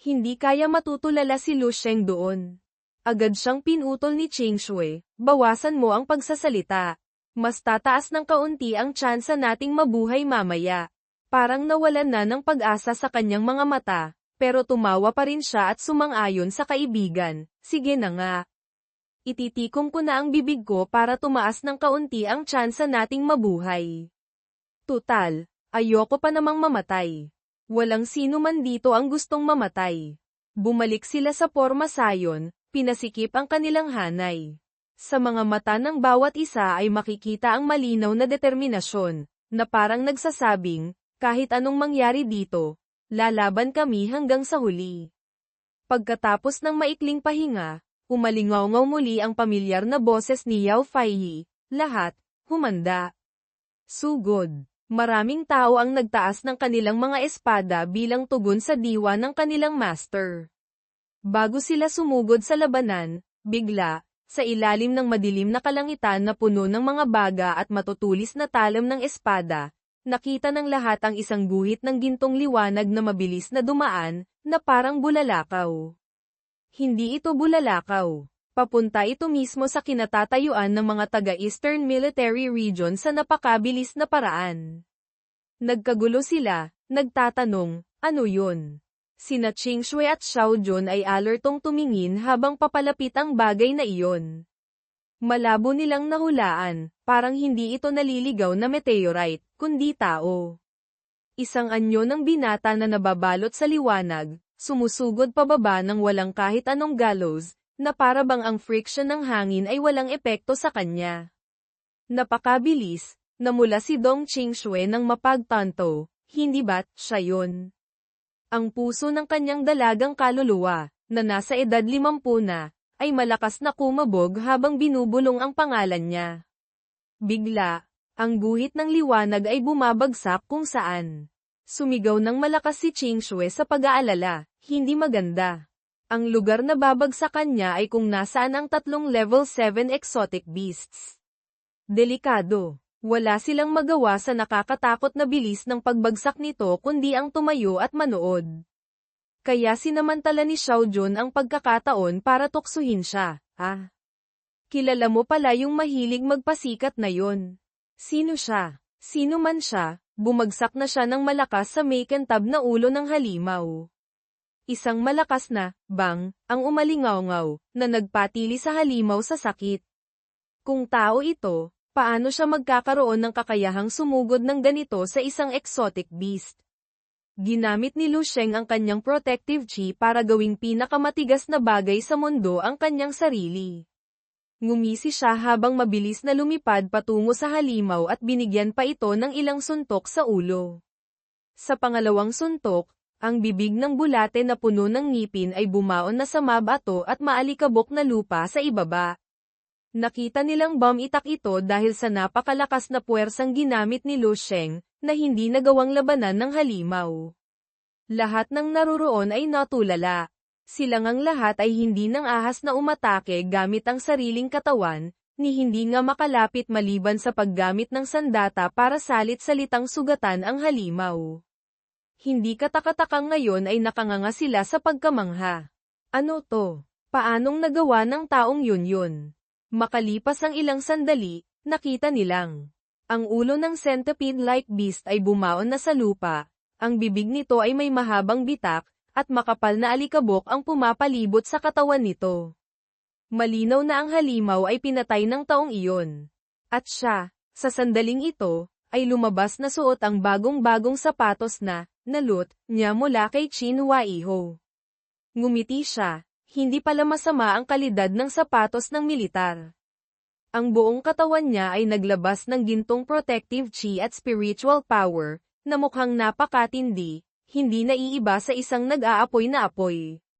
Hindi kaya matutulala si Lu Sheng doon. Agad siyang pinutol ni Qingshui, bawasan mo ang pagsasalita. Mas tataas ng kaunti ang tsansa nating mabuhay mamaya. Parang nawalan na ng pag-asa sa kanyang mga mata, pero tumawa pa rin siya at sumang-ayon sa kaibigan, sige na nga. Ititikom ko na ang bibig ko para tumaas ng kaunti ang tsansa nating mabuhay. Tutal, ayoko pa namang mamatay. Walang sino man dito ang gustong mamatay. Bumalik sila sa porma sayon, pinasikip ang kanilang hanay. Sa mga mata ng bawat isa ay makikita ang malinaw na determinasyon, na parang nagsasabing, kahit anong mangyari dito, lalaban kami hanggang sa huli. Pagkatapos ng maikling pahinga, umalingaw-ngaw muli ang pamilyar na boses ni Yao Faiyi, lahat, humanda. Sugod, maraming tao ang nagtaas ng kanilang mga espada bilang tugon sa diwa ng kanilang master. Bago sila sumugod sa labanan, bigla, sa ilalim ng madilim na kalangitan na puno ng mga baga at matutulis na talam ng espada, Nakita ng lahat ang isang guhit ng gintong liwanag na mabilis na dumaan, na parang bulalakaw. Hindi ito bulalakaw. Papunta ito mismo sa kinatatayuan ng mga taga-Eastern Military Region sa napakabilis na paraan. Nagkagulo sila, nagtatanong, ano yun? Sina Qingshui at Xiao Jun ay alertong tumingin habang papalapit ang bagay na iyon. Malabo nilang nahulaan, parang hindi ito naliligaw na meteorite, kundi tao. Isang anyo ng binata na nababalot sa liwanag, sumusugod pababa ng walang kahit anong gallows, na para bang ang friction ng hangin ay walang epekto sa kanya. Napakabilis, namula si Dong Qingshui nang mapagtanto, hindi ba't siya yun? Ang puso ng kanyang dalagang kaluluwa, na nasa edad 50 na, ay malakas na kumabog habang binubulong ang pangalan niya. Bigla, ang guhit ng liwanag ay bumabagsak kung saan. Sumigaw ng malakas si Qingshui sa pag-aalala, hindi maganda. Ang lugar na babagsakan niya ay kung nasaan ang 3 level 7 exotic beasts. Delikado. Wala silang magawa sa nakakatakot na bilis ng pagbagsak nito kundi ang tumayo at manood. Kaya sinamantala ni Xiao Jun ang pagkakataon para tuksuhin siya. Kilala mo pala yung mahilig magpasikat na yon. Sino siya? Sino man siya, bumagsak na siya ng malakas sa may kantab na ulo ng halimaw. Isang malakas na, bang, ang umalingaw-ngaw, na nagpatili sa halimaw sa sakit. Kung tao ito, paano siya magkakaroon ng kakayahang sumugod ng ganito sa isang exotic beast? Ginamit ni Lu Sheng ang kanyang protective chi para gawing pinakamatigas na bagay sa mundo ang kanyang sarili. Ngumisi siya habang mabilis na lumipad patungo sa halimaw at binigyan pa ito ng ilang suntok sa ulo. Sa pangalawang suntok, ang bibig ng bulate na puno ng ngipin ay bumaon na sa mabato at maalikabok na lupa sa ibaba. Nakita nilang bum-itak ito dahil sa napakalakas na puwersang ginamit ni Lu Sheng, na hindi nagawang labanan ng halimaw. Lahat ng naruroon ay natulala. Silang ang lahat ay hindi nang ahas na umatake gamit ang sariling katawan, ni hindi nga makalapit maliban sa paggamit ng sandata para salit-salitang sugatan ang halimaw. Hindi katakatakang ngayon ay nakanganga sila sa pagkamangha. Ano to? Paanong nagawa ng taong yun? Makalipas ang ilang sandali, nakita nilang ang ulo ng centipede-like beast ay bumaon na sa lupa, ang bibig nito ay may mahabang bitak, at makapal na alikabok ang pumapalibot sa katawan nito. Malinaw na ang halimaw ay pinatay ng taong iyon. At siya, sa sandaling ito, ay lumabas na suot ang bagong-bagong sapatos na nalot niya mula kay Qin Huaiho. Ngumiti siya. Hindi pala masama ang kalidad ng sapatos ng militar. Ang buong katawan niya ay naglabas ng gintong protective chi at spiritual power, na mukhang napakatindi, hindi naiiba sa isang nag-aapoy na apoy.